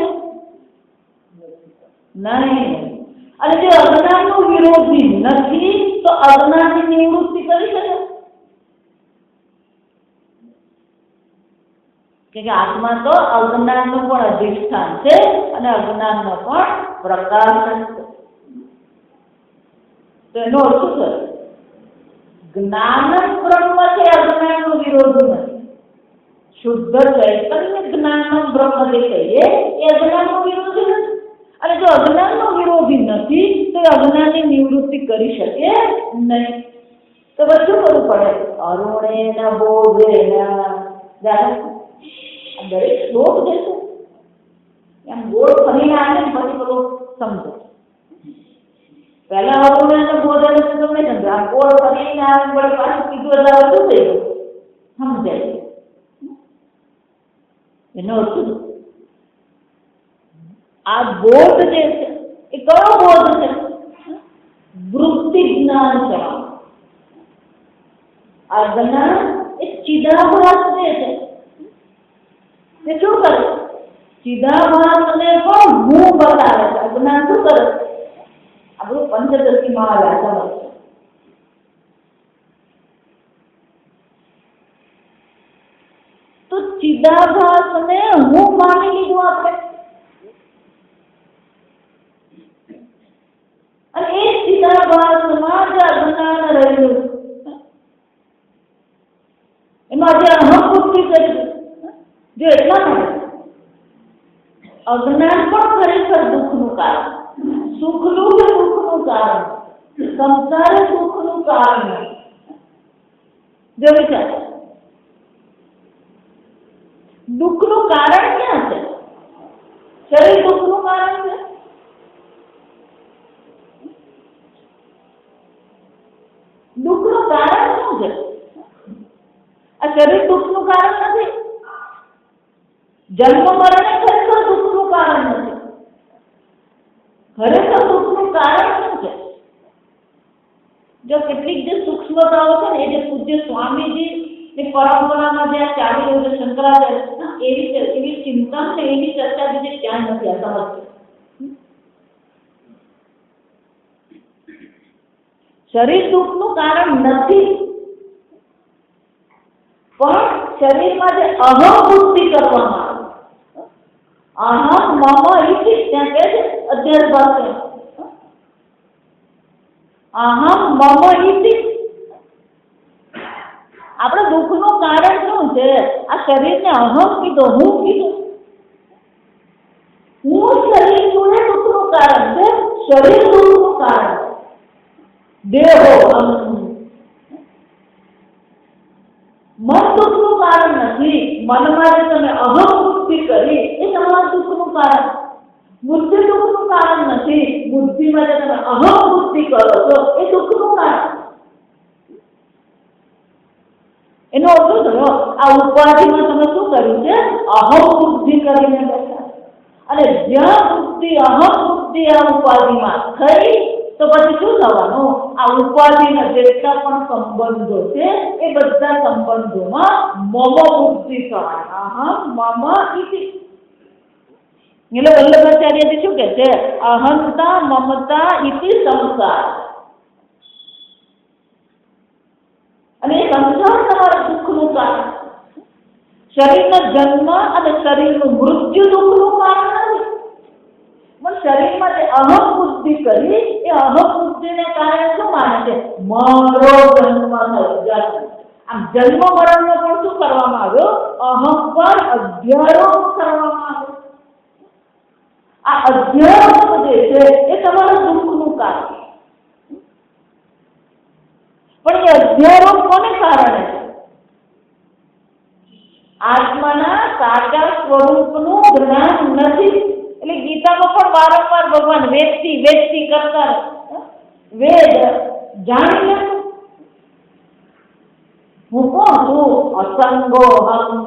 નહીં અને જે અજ્ઞાનનો વિરોધી નથી તો અજ્ઞાનની નિવૃત્તિ કરી શકે કે આત્મા તો અજ્ઞાનનું પણ અધિષ્ઠાન છે અને અજ્ઞાનનો પણ પ્રકાશ છે તો એનો અર્થ છે જ્ઞાન બ્રહ્મ છે અજ્ઞાનનો વિરોધી નથી શુદ્ધ ચૈતન્ય જ્ઞાન બ્રહ્મ જે કહીએ એ અજ્ઞાનનો વિરોધી નથી અને જો અજ્ઞાનનો વિરોધી નથી તો અજ્ઞાનની નિવૃત્તિ કરી શકે નહીં તો બધું કરવું પડે અરુણેન બોધેન દરેક શ્લોક જે છે એમ ગોળ ફરીને આવે ને પછી બધું સમજો પહેલા અરુણેન બોધેન તમને સમજો આ ગોળ ફરીને આવે વળી પાછું કીધું એટલે શું થઈ ગયું સમજાય એનો અર્થ આ બોધ જે છે એ કયો બોધ છે વૃત્તિ જ્ઞાન છે આ જ્ઞાન એ ચિદાભાસ જે છે તે શું કરે ચિદાભાસને પણ હું બતાવે છે જ્ઞાન શું કરે આ બધું પંચદશીમાં આવ્યા છે તો ચિદાભાસને હું માની લીધું આપણે અને એ ચિદાભાસમાં જે અજ્ઞાન રહેલું એમાં જે અહમ બુદ્ધિ કરી જો એટલા માટે અજ્ઞાન પણ ખરેખર દુઃખનું કારણ સુખનું કે દુઃખનું કારણ સંસાર સુખનું કારણ જો વિચાર દુઃખનું કારણ ક્યાં છે? શરીર દુઃખનું કારણ છે? દુઃખનું કારણ શું છે? આ શરીર દુઃખનું કારણ નથી. જન્મ મરણ ખરેખર દુઃખનું કારણ નથી. ખરેખર દુઃખનું કારણ શું છે? જો કેટલીક જે સૂક્ષ્મતાઓ છે ને, એ જે પૂજ્ય સ્વામીજી ની પરંપરામાં જે ચાલી રહ્યું છે, શંકરાચાર્ય એવી ચિંતન ને એવી ચર્ચા બીજે ક્યાં નથી. આ સમજ શરીર દુઃખનું કારણ નથી, પણ શરીરમાં જે અહમ બુદ્ધિ કરવામાં આવે, અહમ મમ ઇતિ, ત્યાં કહે છે અધ્યાત્મ ભાષા, અહમ મમ ઇતિ. આપણે દુઃખનું કારણ શું છે? આ શરીરને અહમ કીધો, હું કીધું. હું શરીર છું એ દુઃખનું કારણ છે. શરીર દુઃખનું કારણ છે. દેહો મન દુઃખનું કારણ નથી. મનમાં જે તમે અહમ બુદ્ધિ કરી એ તમારા દુઃખનું કારણ. બુદ્ધિ દુઃખનું કારણ નથી. બુદ્ધિમાં જે તમે અહમ બુદ્ધિ કરો છો એ દુઃખનું કારણ. એનો અર્થ થયો આ ઉપાધિમાં તમે શું કર્યું છે? અહમ બુદ્ધિ કરીને બેઠા. અને જ્યાં બુદ્ધિ અહમ બુદ્ધિ આ ઉપાધિમાં થઈ તો પછી શું થવાનું? આ ઉપાધિના જેટલા પણ સંબંધો છે એ બધા સંબંધોમાં મમ બુદ્ધિ થવાની. અહમ મમ ઇતિ. એટલે વલ્લભાચાર્યજી શું કહે છે? અહંતા મમતા ઇતિ સંસાર. અને એ સંસાર તમારા દુઃખનું કારણ. શરીરનો જન્મ અને શરીરનું મૃત્યુ દુઃખનું કારણ નથી, પણ શરીરમાં જે અહમ બુદ્ધિ કરી એ અહમ બુદ્ધિને કારણે શું માને છે? મારો જન્મ થયો. આમ જન્મ મરણનો પણ શું કરવામાં આવ્યો? અહમ પર અધ્યારોપ કરવામાં આવ્યો. આ અધ્યારોપ જે છે એ તમારા દુઃખનું કારણ. પણ એ અધ્યારોપ કોને કારણે છે? આત્માના સાચા સ્વરૂપનું જ્ઞાન નથી. એટલે ગીતામાં પણ વારંવાર ભગવાન વેદથી કરતા વેદ જાણી લેતું. હું કોણ છું? અસંગો હમ.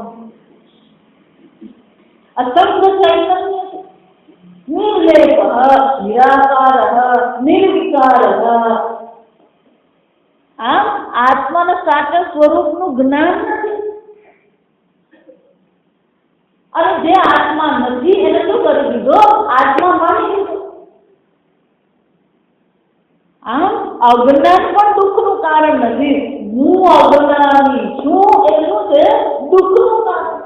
અસંગ ચૈતન્ય, નિર્લેપ, નિરાકાર, નિર્વિકાર. આમ આત્માના સાચા સ્વરૂપનું જ્ઞાન નથી. અને જે આત્મા નથી એને શું કરી દીધો? આત્મા માની દીધો. આમ અજ્ઞાન પણ દુઃખનું કારણ નથી. હું અજ્ઞાની છું એનું છે દુઃખનું કારણ.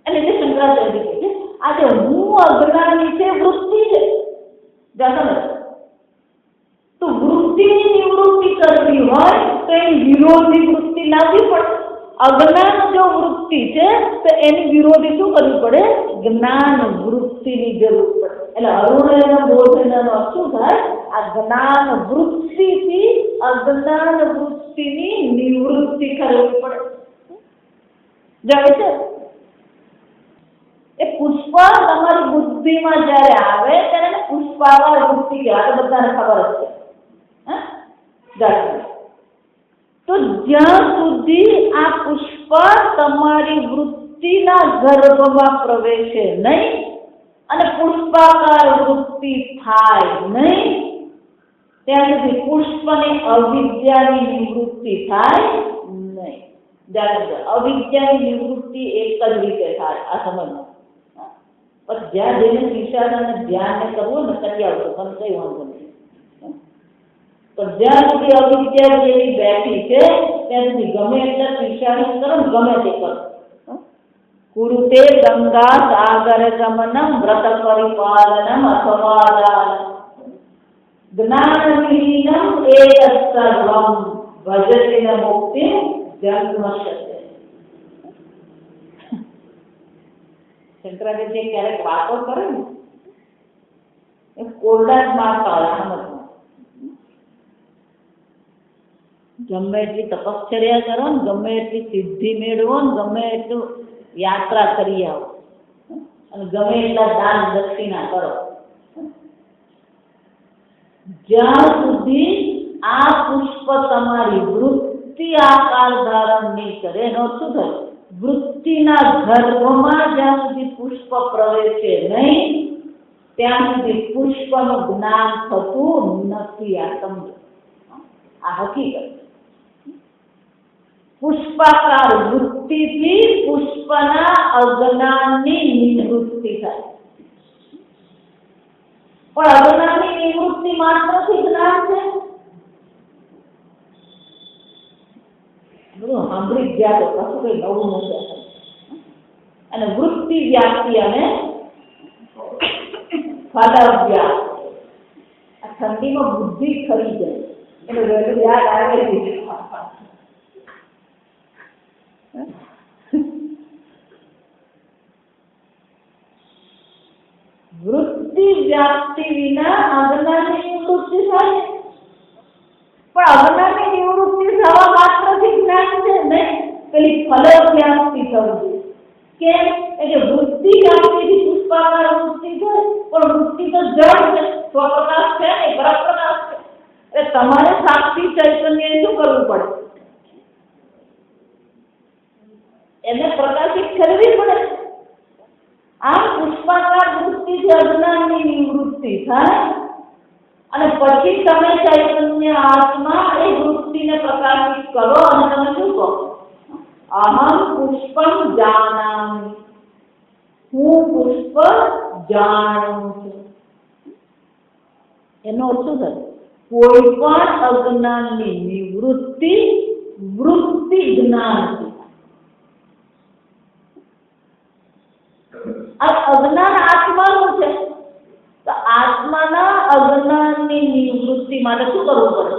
એટલે જે શંકરાચાર્ય કહે છે આજે હું અજ્ઞાની છે વૃત્તિ છે. તો વૃત્તિની નિવૃત્તિ કરવી હોય તો એની વિરોધી વૃત્તિ લાવવી પડે. અજ્ઞાન જો વૃત્તિ છે તો એની વિરોધી શું કરવી પડે? જ્ઞાન વૃત્તિની જરૂર પડે. એટલે અરુણના બોધનનો શું થાય? આ જ્ઞાન વૃત્તિથી અજ્ઞાન વૃત્તિની નિવૃત્તિ કરવી પડે. જાય છે એ પુષ્પ તમારી બુદ્ધિમાં જ્યારે આવે ત્યારે પુષ્પાકાર વૃત્તિ કહેવાય. બધાને ખબર જ છે. તો જ્યાં સુધી આ પુષ્પ તમારી વૃત્તિના ગર્ભમાં પ્રવેશે નહીં અને પુષ્પાકાર વૃત્તિ થાય નહીં ત્યાં સુધી પુષ્પની અવિદ્યાની નિવૃત્તિ થાય નહીં. અવિદ્યાની નિવૃત્તિ એક જ રીતે થાય. આ સમજમાં પછી જ્યાં જઈને વિચારને ધ્યાન કરવું ને કરી આવતો પણ કઈ વાંધો નહીં. તો જ્યાં સુધી અવિદ્યા જેવી બેઠી છે ત્યાં સુધી ગમે એટલા વિચારો કરો ને ગમે તે કરો. કુરુતે ગંગા સાગર ગમનમ વ્રત પરિપાલનમ અથવા જ્ઞાન વિહીનમ એતત્ સર્વમ ભજતે ન મુક્તિ જન્મસ્ય. શંકરાચાર્ય ક્યારેક વાતો કરે ને એ કોરડા જ મારતા હોય. ગમે એટલી તપશ્ચર્યા કરો ને, ગમે એટલી સિદ્ધિ મેળવો ને, ગમે એટલું યાત્રા કરી આવો અને ગમે એટલા દાન દક્ષિણા કરો, જ્યાં સુધી આ પુષ્પ તમારી વૃત્તિ આકાર ધારણ નહીં કરે, એનો શું થાય? વૃત્તિના ગર્ભમાં જ્યાં સુધી પુષ્પ પ્રવેશે નહીં, ત્યાં સુધી પુષ્પનું જ્ઞાન થતું નથી. આ સમજો, આ હકીકત. પુષ્પાકાર વૃત્તિથી પુષ્પના અજ્ઞાનની નિવૃત્તિ થાય. પણ અજ્ઞાનની નિવૃત્તિ માત્રથી જ્ઞાન છે. બધું સાંભળી ગયા તો કશું કઈ નવું નથી. અને વૃત્તિ વ્યાપ્તિ અને ફાદાવ્યાસ, આ ઠંડીમાં બુદ્ધિ ખરી જાય એટલે વહેલું યાદ આવે છે. વૃત્તિ વ્યાપ્તિ વિના અજ્ઞાનની નિવૃત્તિ થાય, પણ અજ્ઞાનની નિવૃત્તિ થવા માત્રથી જ્ઞાન છે નહીં, પેલી ફલ વ્યાપ્તિ થવી. કેમ? એટલે વૃત્તિ વ્યાપ્તિથી પુષ્પાકાર વૃત્તિ થાય, પણ વૃત્તિ તો જળ છે, સ્વપ્રકાશ છે ને, પરપ્રકાશ છે. એટલે તમારે સાક્ષી ચૈતન્ય શું કરવું પડે? એને પ્રકાશિત કરવી પડે. આ પુષ્પાકાર વૃત્તિથી અજ્ઞાનની નિવૃત્તિ થાય અને પછી તમે ચૈતન્ય આત્મા એ વૃત્તિને પ્રકાશિત કરો અને તમે શું કહો? અહમ પુષ્પમ જાનામિ, હું પુષ્પ જાણું છું. એનો અર્થ શું થાય? કોઈ પણ અજ્ઞાનની નિવૃત્તિ વૃત્તિ જ્ઞાનથી. આ અજ્ઞાન આત્માનું છે, તો આત્માના અજ્ઞાનની નિવૃત્તિ માટે શું કરવું પડે?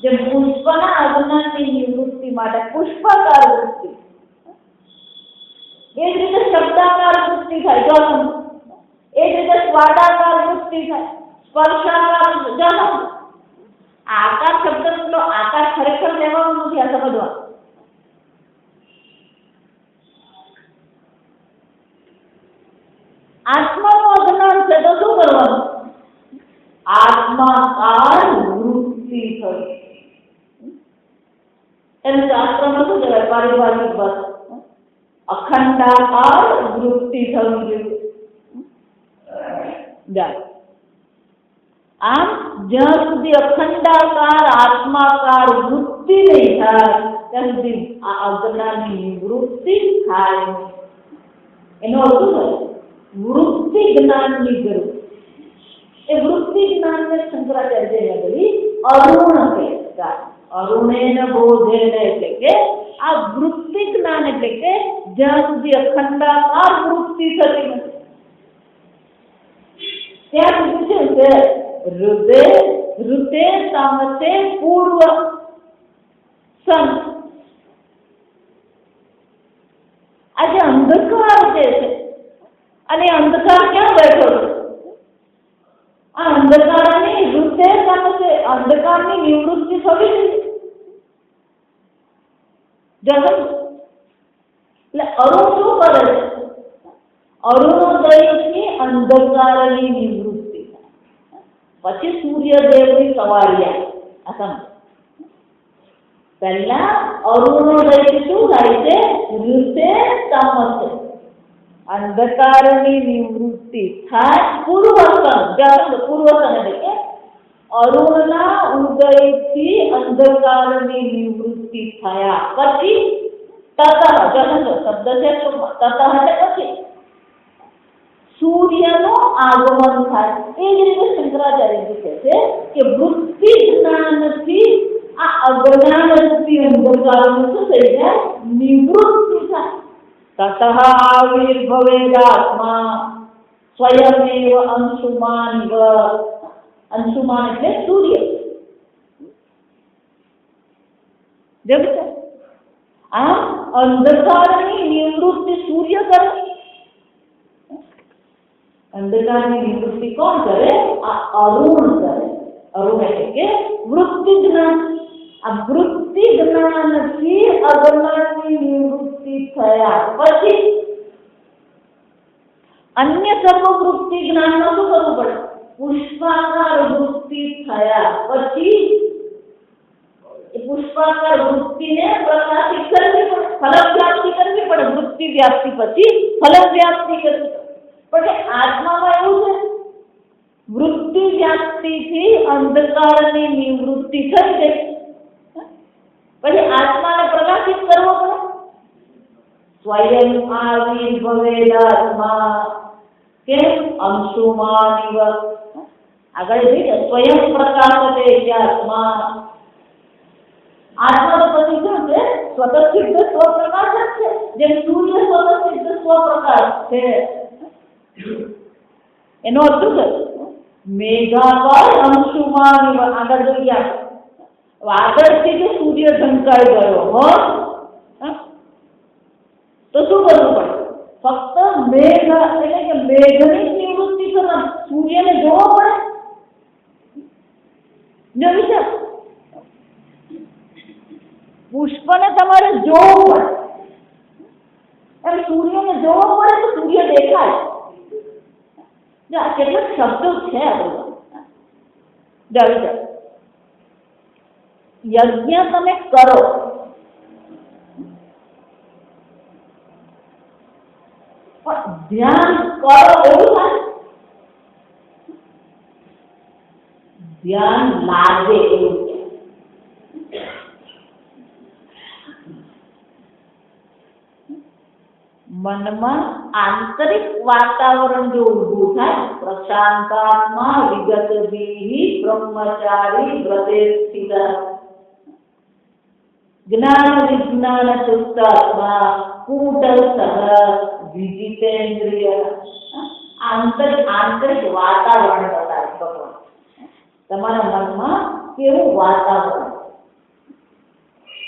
જે પુષ્પના અજ્ઞાનની નિવૃત્તિ માટે પુષ્પાકાર વૃત્તિ, એ જ રીતે શબ્દાકાર વૃત્તિ થાય જન્મ, એ જ રીતે સ્વાદાકાર વૃત્તિ થાય, સ્પર્શાકાર જન્મ. આકાર શબ્દનો આકાર ખરેખર લેવાનો નથી, આ સમજવા. આત્માનું અજ્ઞાન છે તો શું કરવાનું? આત્માકાર વૃત્તિ થઈ. એનું શાસ્ત્રમાં શું કહેવાય? પારિભાષિક બસ અખંડાકાર વૃત્તિ થવી જોઈએ. આમ જ્યાં સુધી અખંડાકાર આત્માકાર વૃત્તિ નહીં થાય ત્યાં સુધી આ અજ્ઞાનની નિવૃત્તિ થાય. એનો અર્થ શું થાય? વૃત્તિ જ્ઞાનની જરૂર. એ વૃત્તિ જ્ઞાનને શંકરાચાર્યએ બોલી અરુણ કહેતા. અરુણેન બોધેન એટલે કે આ વૃત્તિ જ્ઞાન એટલે કે જ્યાં સુધી અખંડાકાર વૃત્તિ થતી નથી ત્યાં સુધી શું છે? ઋતે તામસે પૂર્વ સન. આ જે અંધકાર જે છે, અને અંધકાર ક્યાં બેઠો છે? આ અંધકારની ઋતે તામસે અંધકારની નિવૃત્તિ થવી જોઈએ. એટલે અરુણ શું કરે છે? અરુણોદયથી અંધકારની નિવૃત્તિ થાય, પછી સૂર્યદેવની સવારિયા. આ સમજ. પહેલા અરુણોદયથી શું થાય છે? ઋતે તામસે અંધકારની નિવૃત્તિ થાય. પૂર્વસન, પૂર્વસન એટલે કે અરુણના ઉદયથી અંધકારની નિવૃત્તિ થયા પછી તતઃ, શબ્દ છે તતઃ એટલે પછી સૂર્યનું આગમન થાય. એ જ રીતે શંકરાચાર્ય કહે છે કે વૃત્તિ જ્ઞાનથી આ અજ્ઞાન રૂપી અંધકારનું શું થઈ જાય? નિવૃત્તિ થાય. તતઃ આવિર્ભવેદાત્મા સ્વયમેવ અંશુમાન ઇવ. અંશુમાન એટલે સૂર્ય. દેખ આ અંધકારની નિવૃત્તિ સૂર્ય કરે. અંધકારની નિવૃત્તિ કોણ કરે? આ અરુણ કરે. અરુણ એટલે કે વૃત્તિ જ્ઞાન. આ વૃત્તિ જ્ઞાનથી અજ્ઞાનની નિવૃત્તિ થયા પછી અન્ય સર્વ વૃત્તિ જ્ઞાનમાં શું કરવું પડે? પુષ્પાકાર વૃત્તિ થયા પછી એ પુષ્પાકાર વૃત્તિને પ્રકાશિત કરવી પડે, ફલ વ્યાપ્તિ કરવી પડે. વૃત્તિ વ્યાપ્તિ પછી ફલ વ્યાપ્તિ કરવી પડે. પણ આત્મામાં એવું છે, વૃત્તિ વ્યાપ્તિથી અંધકારની નિવૃત્તિ થઈ ગઈ, પછી આત્માને પ્રકાશિત કરવો પડે. સ્વયં આવિર્ભવેદાત્મા કેમ અંશુમાનિવ, આગળ જઈએ સ્વયં પ્રકાશતે આત્મા. આત્મા તો પછી શું છે? સ્વતઃસિદ્ધ સ્વપ્રકાશ જ છે, જેમ સૂર્ય સ્વતઃસિદ્ધ સ્વપ્રકાશ છે. એનો અર્થ શું છે? મેઘાકાર અંશુમાનિવ. આગળ જોઈએ, આગળથી જો સૂર્ય ઢંકાઈ ગયો હોય તો શું કરવું પડે? ફક્ત મેઘ એટલે કે મેઘની નિવૃત્તિ કરવાની, સૂર્યને જોવો પડે. જો વિચાર, પુષ્પને તમારે જોવું પડે, એમ સૂર્યને જોવો પડે તો સૂર્ય દેખાય. આ કેટલાક શબ્દો છે આ બધા. જો વિચાર, યજ્ઞ તમે કરો, પણ ધ્યાન કરો એવું થાય? ધ્યાન લાગે એવું છે. મનમાં આંતરિક વાતાવરણ જો ઊભું થાય, પ્રશાંતાત્મા વિગતભિઃ બ્રહ્મચારી વ્રતે સ્થિત, જ્ઞાન વિજ્ઞાન શુદ્ધાત્મા કૂટસ્થ વિજિતેન્દ્રિય. આંતરિક વાતાવરણ બતાવે ભગવાન. તમારા મનમાં કેવું વાતાવરણ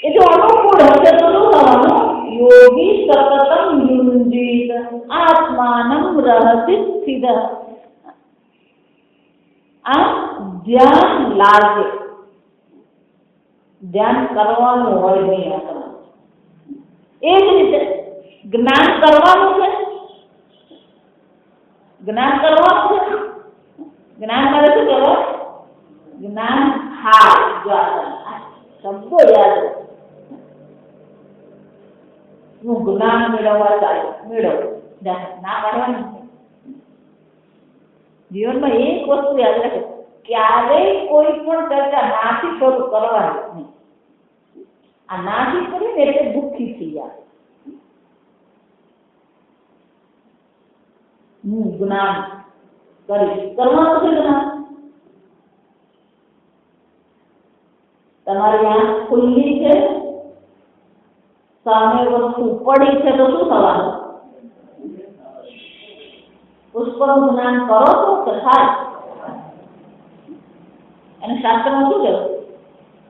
એ જો અનુકૂળ હશે તો શું થવાનું? યોગી સતતમ યુંજીત આત્માનમ રહસી સ્થિત. આ ધ્યાન લાગે, ધ્યાન કરવાનું હોય નહીં. એ જ રીતે જ્ઞાન કરવાનું છે, જ્ઞાન કરવાનું છે. જ્ઞાન કરે શું કહેવાય? જ્ઞાન થાય. જો શબ્દો યાદ રહે. હું જ્ઞાન મેળવવા ચાલ્યો, મેળવ ના પાડવાનું. જીવનમાં એક વસ્તુ યાદ રાખે, ક્યારેય કોઈ પણ ચર્ચા નાથી શરૂ કરવાની નહીં. આ નાથી કરીને એટલે દુઃખી થઈ જાય. હું જ્ઞાન કરીશ, કરવાનું છે જ્ઞાન. તમારી આંખ ખુલ્લી છે, સામે વસ્તુ પડી છે તો શું થવાનું? પુષ્પનું જ્ઞાન કરો છો તો થાય. અને શાસ્ત્રમાં શું છે?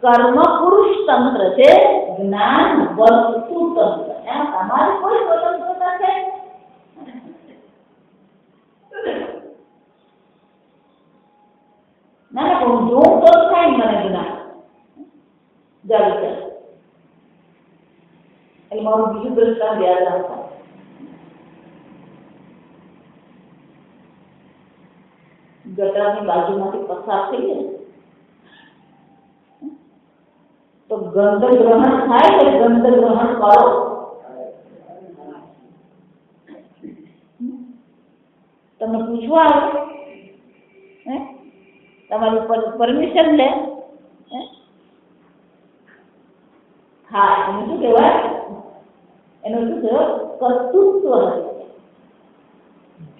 કર્મ પુરુષ તંત્ર છે, જ્ઞાન વસ્તુ તંત્ર. એમ તમારી કોઈ સ્વતંત્રતા છે? ના હું જોઉં તો થાય મને જ્ઞાન. જાવી છે એટલે મારું બીજું દ્રષ્ટાંત યાદ રાખતા. ગટરની બાજુમાંથી પસાર થઈ જાય તો ગંધ ગ્રહણ થાય કે ગંધ ગ્રહણ કરો? તમને પૂછવા આવે, તમારી પરમિશન લે. હા, એનું શું કહેવાય? એનું શું કહેવાય? કર્તૃત્વ.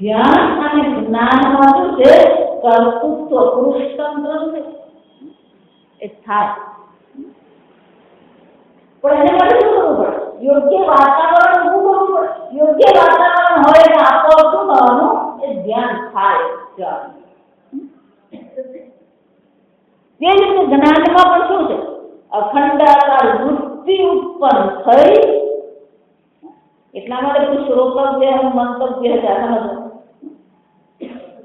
ધ્યાન અને જ્ઞાનમાં શું છે? કર્તૃત્વ, પુરુષતંત્ર છે. એ થાય. પણ એને માટે શું કરવું પડે? યોગ્ય વાતાવરણ ઊભું કરવું પડે. યોગ્ય વાતાવરણ હોય તો આપોઆપ શું થવાનું? એ ધ્યાન થાય. તે જ રીતે જ્ઞાનમાં પણ શું છે? અખંડાકાર વૃત્તિ ઉત્પન્ન થઈ. એટલા માટે તું શ્રોતવ્ય મંતવ્ય છે.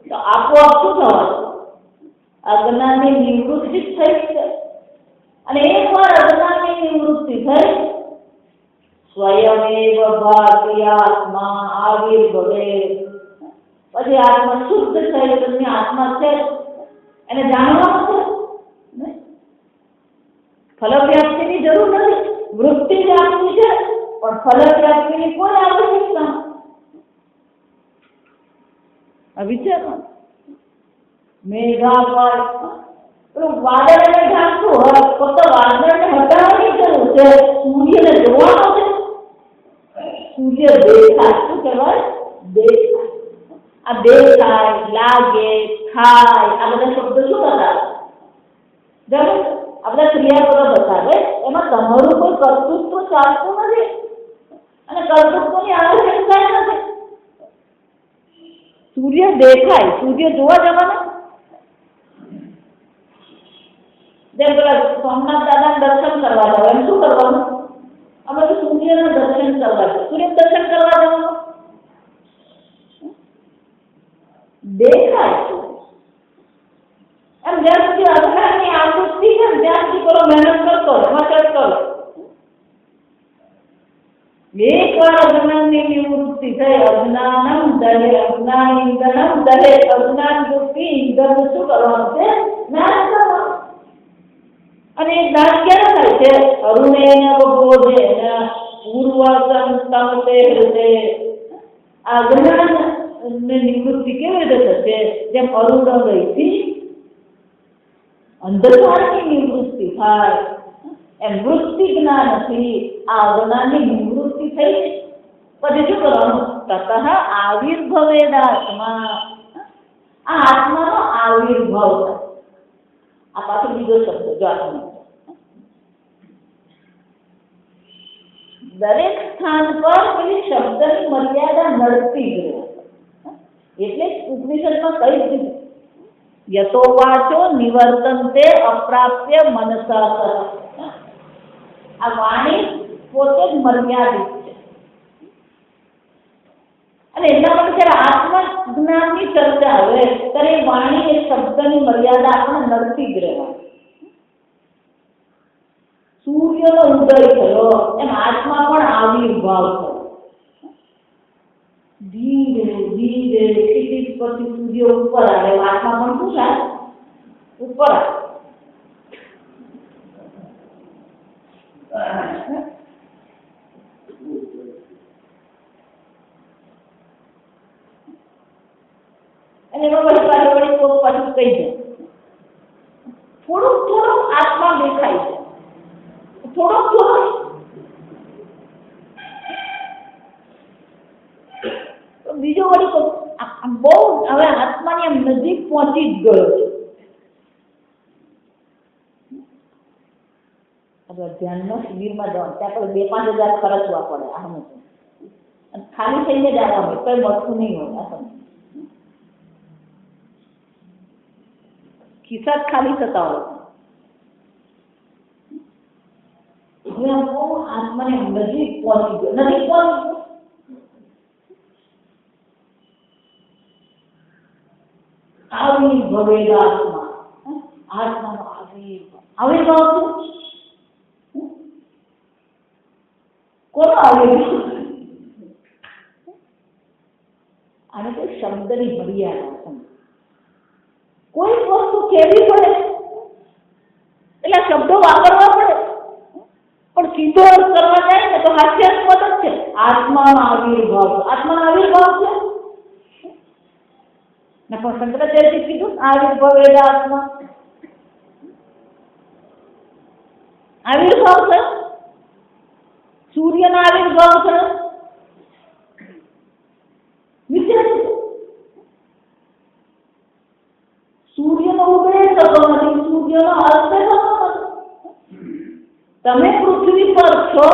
તો આપોઆપ શું થવાનું? અજ્ઞાનની નિવૃત્તિ થઈ છે. અને એકવાર અજ્ઞાનની નિવૃત્તિ થઈ, સ્વયમેવ ભાતિ આત્મા આવિર્ભવે, પછી આત્મા શુદ્ધ ચૈતન્ય આત્મા છે એને જાણવાનું છે ને, ફલ પ્રાપ્તિની જરૂર નથી, વૃત્તિ જ આપવી છે પણ ફલ પ્રાપ્તિની કોઈ આવશ્યકતા આ વિચારવાનું. મેઘા પર વાદળને ઢાંકતું હોય તો વાદળને હટાવવાની જરૂર છે, સૂર્યને જોવાનો છે. સૂર્ય દેખાય, શું કહેવાય? દેખાય. આ દેખાય, લાગે, ખાય, આ બધા શબ્દો શું બતાવે? આ બધા ક્રિયાપદો બતાવે. એમાં તમારું કોઈ કર્તૃત્વ ચાલતું નથી અને કર્તૃત્વની આવશ્યકતા નથી. સૂર્ય દેખાય, સૂર્ય જોવા જવાના. જેમ પેલા સોમનાથ દાદાના દર્શન કરવા જાવ, એમ શું કરવાનું? અમે તો સૂર્યના દર્શન કરવા જાવ, સૂર્ય દર્શન કરવા જવાનું દેખાય. એમ જ્યાં સુધી અજ્ઞાનની આવૃત્તિ છે ને ત્યાં સુધી કરો, મહેનત કરતો મચત કરો. એકવાર અજ્ઞાનની નિવૃત્તિ થઈ, અજ્ઞાનમ દહે, અજ્ઞાન ઇંધનમ દહે, અજ્ઞાન રૂપી ઇંધન શું કરવાનું છે? જ્ઞાન કરવાનું. અને એ જ્ઞાન ક્યારે થાય છે? અરુણેન બોધે પૂર્વસમ તમતે હૃદય. આ અજ્ઞાનની નિવૃત્તિ કેવી રીતે થશે? જેમ અરુણોદયથી અંધકારની નિવૃત્તિ થાય એમ વૃત્તિ જ્ઞાનથી આ અજ્ઞાનની નિવૃત્તિ થઈ. પછી શું કરવાનું? તતઃ આવિર્ભવેદાત્મા. આ આત્માનો આવિર્ભાવ થાય. આ પાછો બીજો શબ્દ જો આત્મા. દરેક સ્થાન પર પેલી શબ્દની મર્યાદા નડતી જ રહે. એટલે ઉપનિષદમાં કઈ દીધું, યતો વાચો નિવર્તન્તે અપ્રાપ્ય મનસા. આ વાણી પોતે જ મર્યાદિત છે. અને એટલા માટે જયારે આત્મજ્ઞાનની ચર્ચા આવે ત્યારે વાણી એ શબ્દની મર્યાદા આપણને નડતી જ રહેવાની. સૂર્યનો ઉદય થયો એમ આત્મા પણ આવિર્ભાવ થયો. ધીરે ધીરે ક્ષિતિજ પરથી સૂર્ય ઉપર આવે, આત્મા પણ શું થાય? ઉપર આવે. અને એમાં વળી કોઈ પાછું કહી જાય થોડુંક થોડુંક આત્મા દેખાય છે, થોડોક થોડોક. બીજો વળી બહુ હવે આત્માની આમ નજીક પહોંચી જ ગયો છે. ધ્યાનનો શિબિરમાં જવાનું ત્યાં કોઈ 2-5 હજાર ખર્ચવા પડે. આ સમજ અને ખાલી થઈને જ આવવા હોય, કઈ મળતું નહીં હોય. આ સમજ ખિસ્સા જ ખાલી થતા હોય. આત્માને નજીક પહોંચી ગયો, નજીક પહોંચી ગયો. આવિર્ભવેદ આત્મા. આત્માનો આવિર્ભાવ શું? કોનો આવિર્ભાવ? આને કોઈ શબ્દની મર્યાદા. કોઈ વસ્તુ કહેવી પડે એટલે શબ્દો વાપરવા પડે, પણ સીધો અર્થ કરવા જાય ને તો હાસ્યાસ્પદ જ છે. આત્માનો આવિર્ભાવ, આત્માનો આવિર્ભાવ છે ને પણ શંકરાચાર્યજી કીધું આવિર્ભવેદ આત્મા. આવિર્ભાવ છે, સૂર્યનો આવિર્ભાવ છે. વિચાર, સૂર્યનો ઉદય થતો નથી, સૂર્યનો અસ્ત થતો નથી. તમે પૃથ્વી પર છો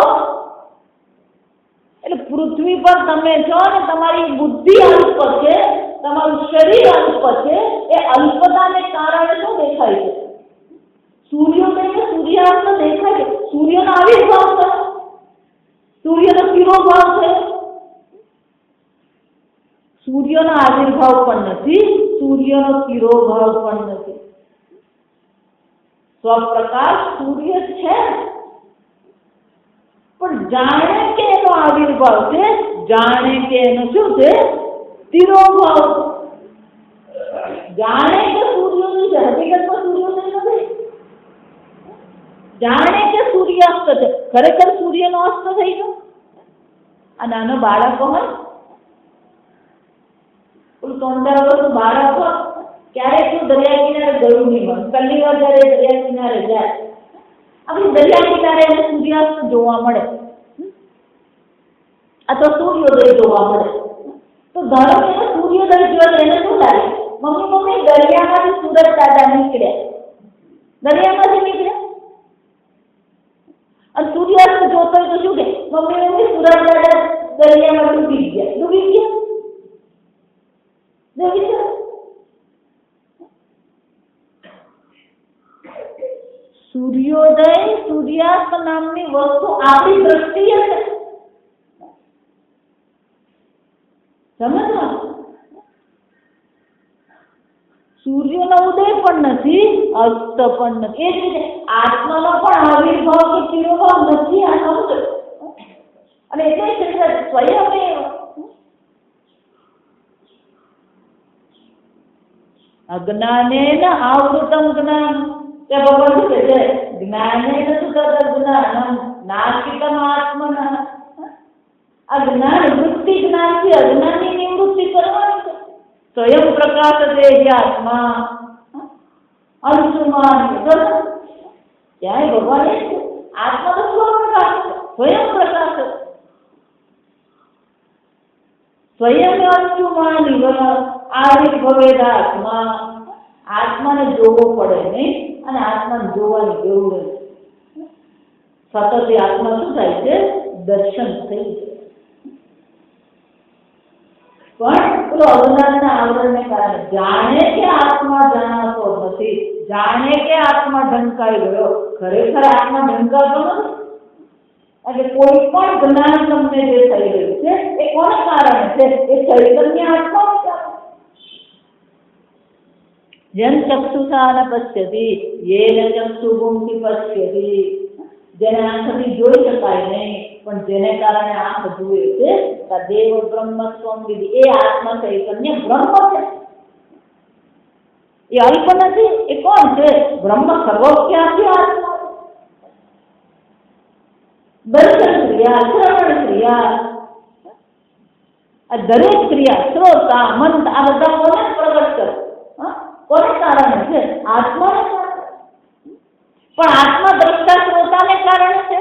એટલે પૃથ્વી પર તમે છો અને તમારી બુદ્ધિ અલ્પ છે, તમારું શરીર અલ્પ છે. એ અલ્પતાને કારણે શું દેખાય છે? સૂર્યોદય સૂર્યાસ્ત દેખાય છે. સૂર્યનો આવિર્ભાવ છે, સૂર્યનો તિરોભાવ છે. સૂર્યનો આવિર્ભાવ પણ નથી, સૂર્યનો તિરોભાવ પણ નથી. સ્વપ્રકાશ સૂર્ય છે, પણ જાણે કે એનો આવિર્ભાવ છે, જાણે કે એનો શું છે, તિરોભાવ. જાણે કે સૂર્યોદય છે, હકીકતમાં સૂર્યોદય નથી. જાણે કે સૂર્યાસ્ત છે, ખરેખર સૂર્યનો અસ્ત થઈ ગયો. આ નાનો બાળકો હોય, પેલું 3-4 વર્ષનું બાળક હોય, ક્યારેક શું દરિયા કિનારે ગયું નહીં હોય. પહેલી વાર જયારે દરિયા કિનારે જાય, આપણે દરિયા કિનારે એને સૂર્યાસ્ત જોવા મળે અથવા સૂર્યોદય જોવા મળે, તો ધારો કે સૂર્યોદય જોવા એને શું લાગે? મમ્મી દરિયામાંથી સૂરજ દાદા નીકળ્યા, દરિયામાંથી નીકળ્યા. અને સૂર્યાસ્ત જોતો હોય તો શું કે મમ્મી સૂરજ દાદા દરિયામાં ડૂબી ગયા, ડૂબી ગયા. સૂર્યોદય સૂર્યાસ્ત નામની વસ્તુ આપણી દ્રષ્ટિએ છે, સમજવા. સૂર્યનો ઉદય પણ નથી, અસ્ત પણ નથી. એ જ રીતે આત્માનો પણ આવિર્ભાવ કે તિરોભાવ નથી. આ સમજો. અને એટલે સ્વયં અજ્ઞાનેન આવૃતમ જ્ઞાન. તે ભગવાન શું કહે છે? જ્ઞાનેન તદજ્ઞાનમ નાશિતમ આત્મના. આ જ્ઞાન વૃત્તિ જ્ઞાનથી અજ્ઞાનની નિવૃત્તિ કરવાની છે. સ્વયં પ્રકાશ તે આત્મા અંશુમાન. ત્યાં ભગવાન એ છે, આત્મા તો સ્વપ્રકાશ છે, સ્વયં પ્રકાશ. સ્વયં અંશુમાન આવિર્ભવેદ આત્મા. આત્માને જોવો પડે નહીં, અને આત્માને જોવાની જરૂર નથી. સતત આત્મા શું થાય છે? દર્શન થઈ જાય. પણ પેલો અજ્ઞાનના આવરણને કારણે જાણે કે આત્મા જાણતો નથી, જાણે કે આત્મા ઢંકાઈ ગયો. ખરેખર આત્મા ઢંકાતો નથી. એટલે કોઈ પણ જ્ઞાન તમને જે થઈ રહ્યું છે એ કોના કારણે છે? એ ચૈતન્ય આત્મા કારણે. જેમ ચક્ષુષા ન પશ્યતિ યેન ચક્ષુગુંસી પશ્યતિ. જેને આંખથી જોઈ શકાય નહીં, પણ જેને કારણે આંખ જુએ છે, તદેવ બ્રહ્મ સ્વં વિધિ. એ આત્મા ચૈતન્ય બ્રહ્મ છે, એ અલ્પ નથી. એ કોણ છે? બ્રહ્મ સર્વવ્યાપી આત્મા. દર્શન ક્રિયા, શ્રવણ ક્રિયા, આ દરેક ક્રિયા, શ્રોતા, મંત, આ બધા કોને પ્રગટ કરે? કોને કારણે છે? આત્માને કારણે. પણ આત્મા દ્રષ્ટા શ્રોતાને કારણે છે.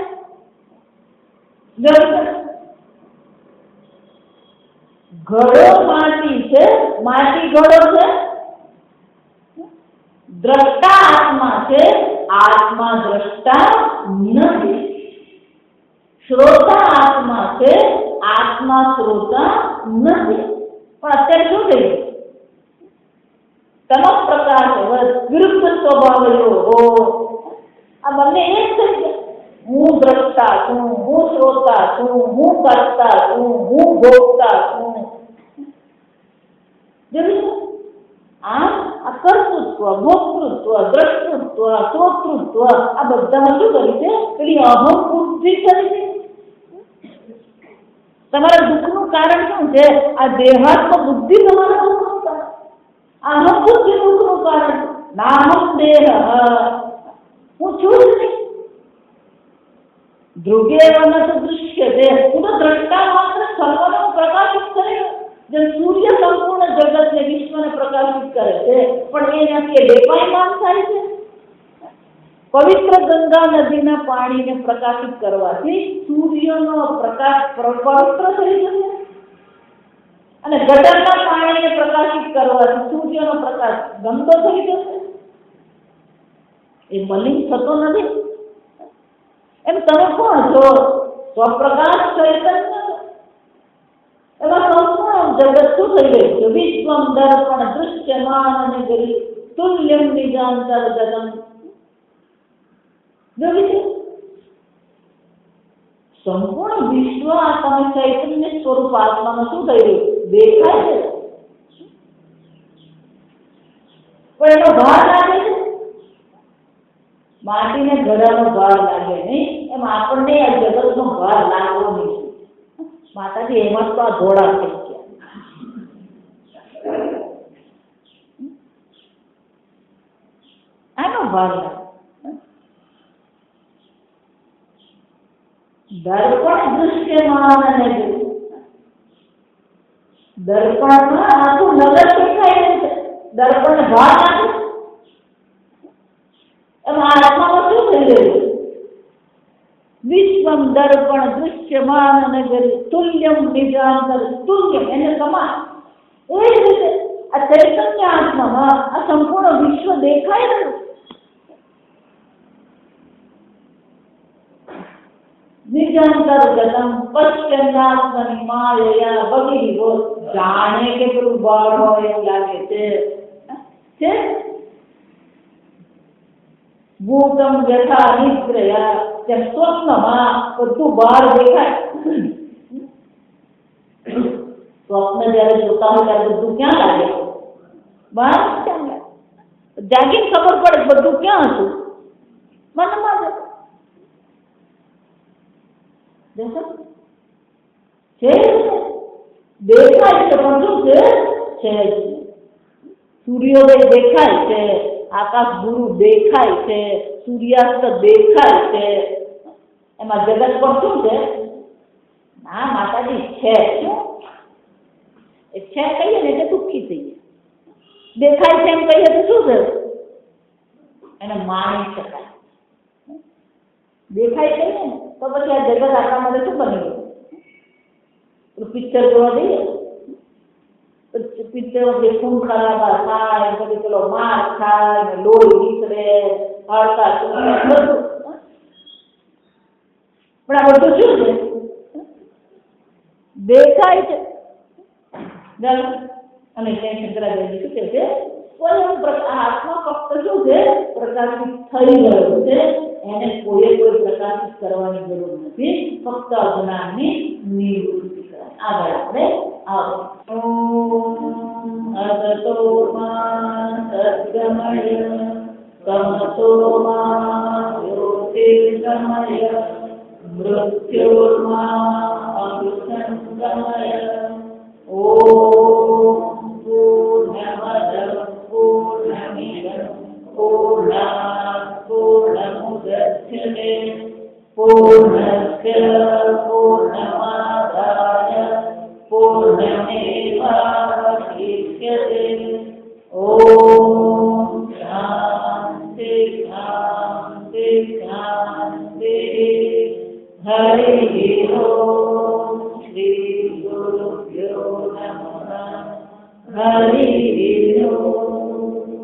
ઘડો માટી છે, માટી ઘડો છે. દ્રષ્ટા આત્મા છે, આત્મા દ્રષ્ટા નથી. શ્રોતા આત્મા છે, આત્મા શ્રોતા નથી. પણ અત્યારે શું થયું? તમ પ્રકાશ વિરુદ્ધ સ્વભાવ. આ બંને એક થઈ ગયા. હું દ્રષ્ટા છું, હું શ્રોતા છું, હું કરતા છું, હું ભોગતા છું. આ કર્તૃત્વ, ભોક્તૃત્વ, દ્રષ્ટૃત્વ, શ્રોતૃત્વ, આ બધામાં શું કર્યું છે? પેલી અહમ બુદ્ધિ કરી છે. તમારા દુઃખનું કારણ શું છે? આ દેહાત્મ બુદ્ધિ તમારા દુઃખનું કારણ. અહમ બુદ્ધિ દુઃખનું કારણ. નાહમ દેહ, હું છું જ નહીં. ધ્રુવેવન તો દૃશ્ય છે, હું તો દ્રષ્ટા માત્ર સર્વને પ્રકાશિત કરે. જેમ સૂર્ય સંપૂર્ણ જગતને, વિશ્વને પ્રકાશિત કરે છે, પણ એનાથી બેપાયમાન થાય છે. પવિત્ર ગંગા નદીના પાણીને પ્રકાશિત કરવાથી સૂર્યનો પ્રકાશ પવિત્ર થઈ જશે, અને ગટરના પાણીને પ્રકાશિત કરવાથી સૂર્યનો પ્રકાશ ગંદો થઈ જશે. એ મલિન થતો નથી. એમ તમે કોણ છો? સ્વપ્રકાશ ચૈતન્ય. એમાં સંપૂર્ણ જગત શું થઈ ગયું છે? વિશ્વમ દર્પણ દૃશ્યમાન અને ગરી તુલ્યમ નિજાંતર્ગતમ. સંપૂર્ણ વિશ્વ આ તમે ચૈતન્ય સ્વરૂપ આત્મામાં શું થઈ રહ્યું? દેખાય છે, પણ એનો ભાર લાગે છે. માટીને ઘડાનો ભાર લાગે નહીં, એમ આપણને આ જગતનો ભાર લાગવો નહીં. માતાજી એમાં તો આ ઘોડા થઈ ગયા. આનો ભાર લાગે. દર્પણ દૃશ્યમાન અને દર્પણમાં આખું નગર દેખાય છે. દર્પણ ભાર લાગે. એમાં આત્મામાં શું થઈ રહ્યું? વિશ્વમ દર્પણ દૃશ્યમાન નગરી તુલ્યમ નિજાંતર તુલ્યમ એને સમાન. એ જ રીતે આ ચૈતન્ય આત્મામાં આ સંપૂર્ણ વિશ્વ દેખાય રહ્યું. નિજાંતર્ગતમ પશ્ચન્નાત્મની માયયા વગેરે જાણે કે પેલું બળ હોય એવું લાગે છે. ભૂતમ યથા નિદ્રયા તેમ સ્વપ્નમાં બધું બહાર દેખાય. સ્વપ્ન જયારે જોતા હોય ત્યારે બધું ક્યાં લાગે? બહાર ક્યાં લાગે? જાગીને ખબર પડે બધું ક્યાં હતું? મનમાં છે દેખાય છે પણ શું છે? સૂર્યોદય દેખાય છે, આકાશ ગુરુ દેખાય છે, સૂર્યાસ્ત દેખાય છે. એમાં જગત પણ શું છે? ના માતાજી છે. શું એ છે કહીએ ને એટલે દુઃખી થઈએ. દેખાય છે એમ કહીએ તો શું છે? એને માણી શકાય. દેખાય છે ને તો પછી આ જગત આપણા માટે શું બની ગયું? પિક્ચર જોવા જઈએ, પિક્ચર ખૂન ખરાબા થાય, પછી પેલો માર થાય, લોહી નીકળે, હળતા બધું. પણ આ બધું શું છે? દેખાય છે. અને શંકરાચાર્ય શું કહે છે? સ્વયં આત્મા ફક્ત શું છે? પ્રકાશિત થઈ રહ્યો છે. એને કોઈ પ્રકાશિત કરવાની જરૂર નથી. ફક્ત અજ્ઞાનની નિવૃત્તિ કરવાની. આગળ આપણે અદતો મા સદ્ગમય તમસો મા જ્યોતિર્ગમય મૃત્યોર્મા અમૃતંગમય. ઓમ પૂર્ણમદ પૂર્ણમિદં પૂર્ણાત પૂર્ણમુદચ્યતે પૂર્ણસ્ય પૂર્ણમાદાય પૂર્ણમેવાવશિષ્યતે. ઓમ શાંતિ શાંતિ શાંતિ. હરિ ઓમ શ્રી ગુરુભ્યો નમઃ. હરિ ઓમ.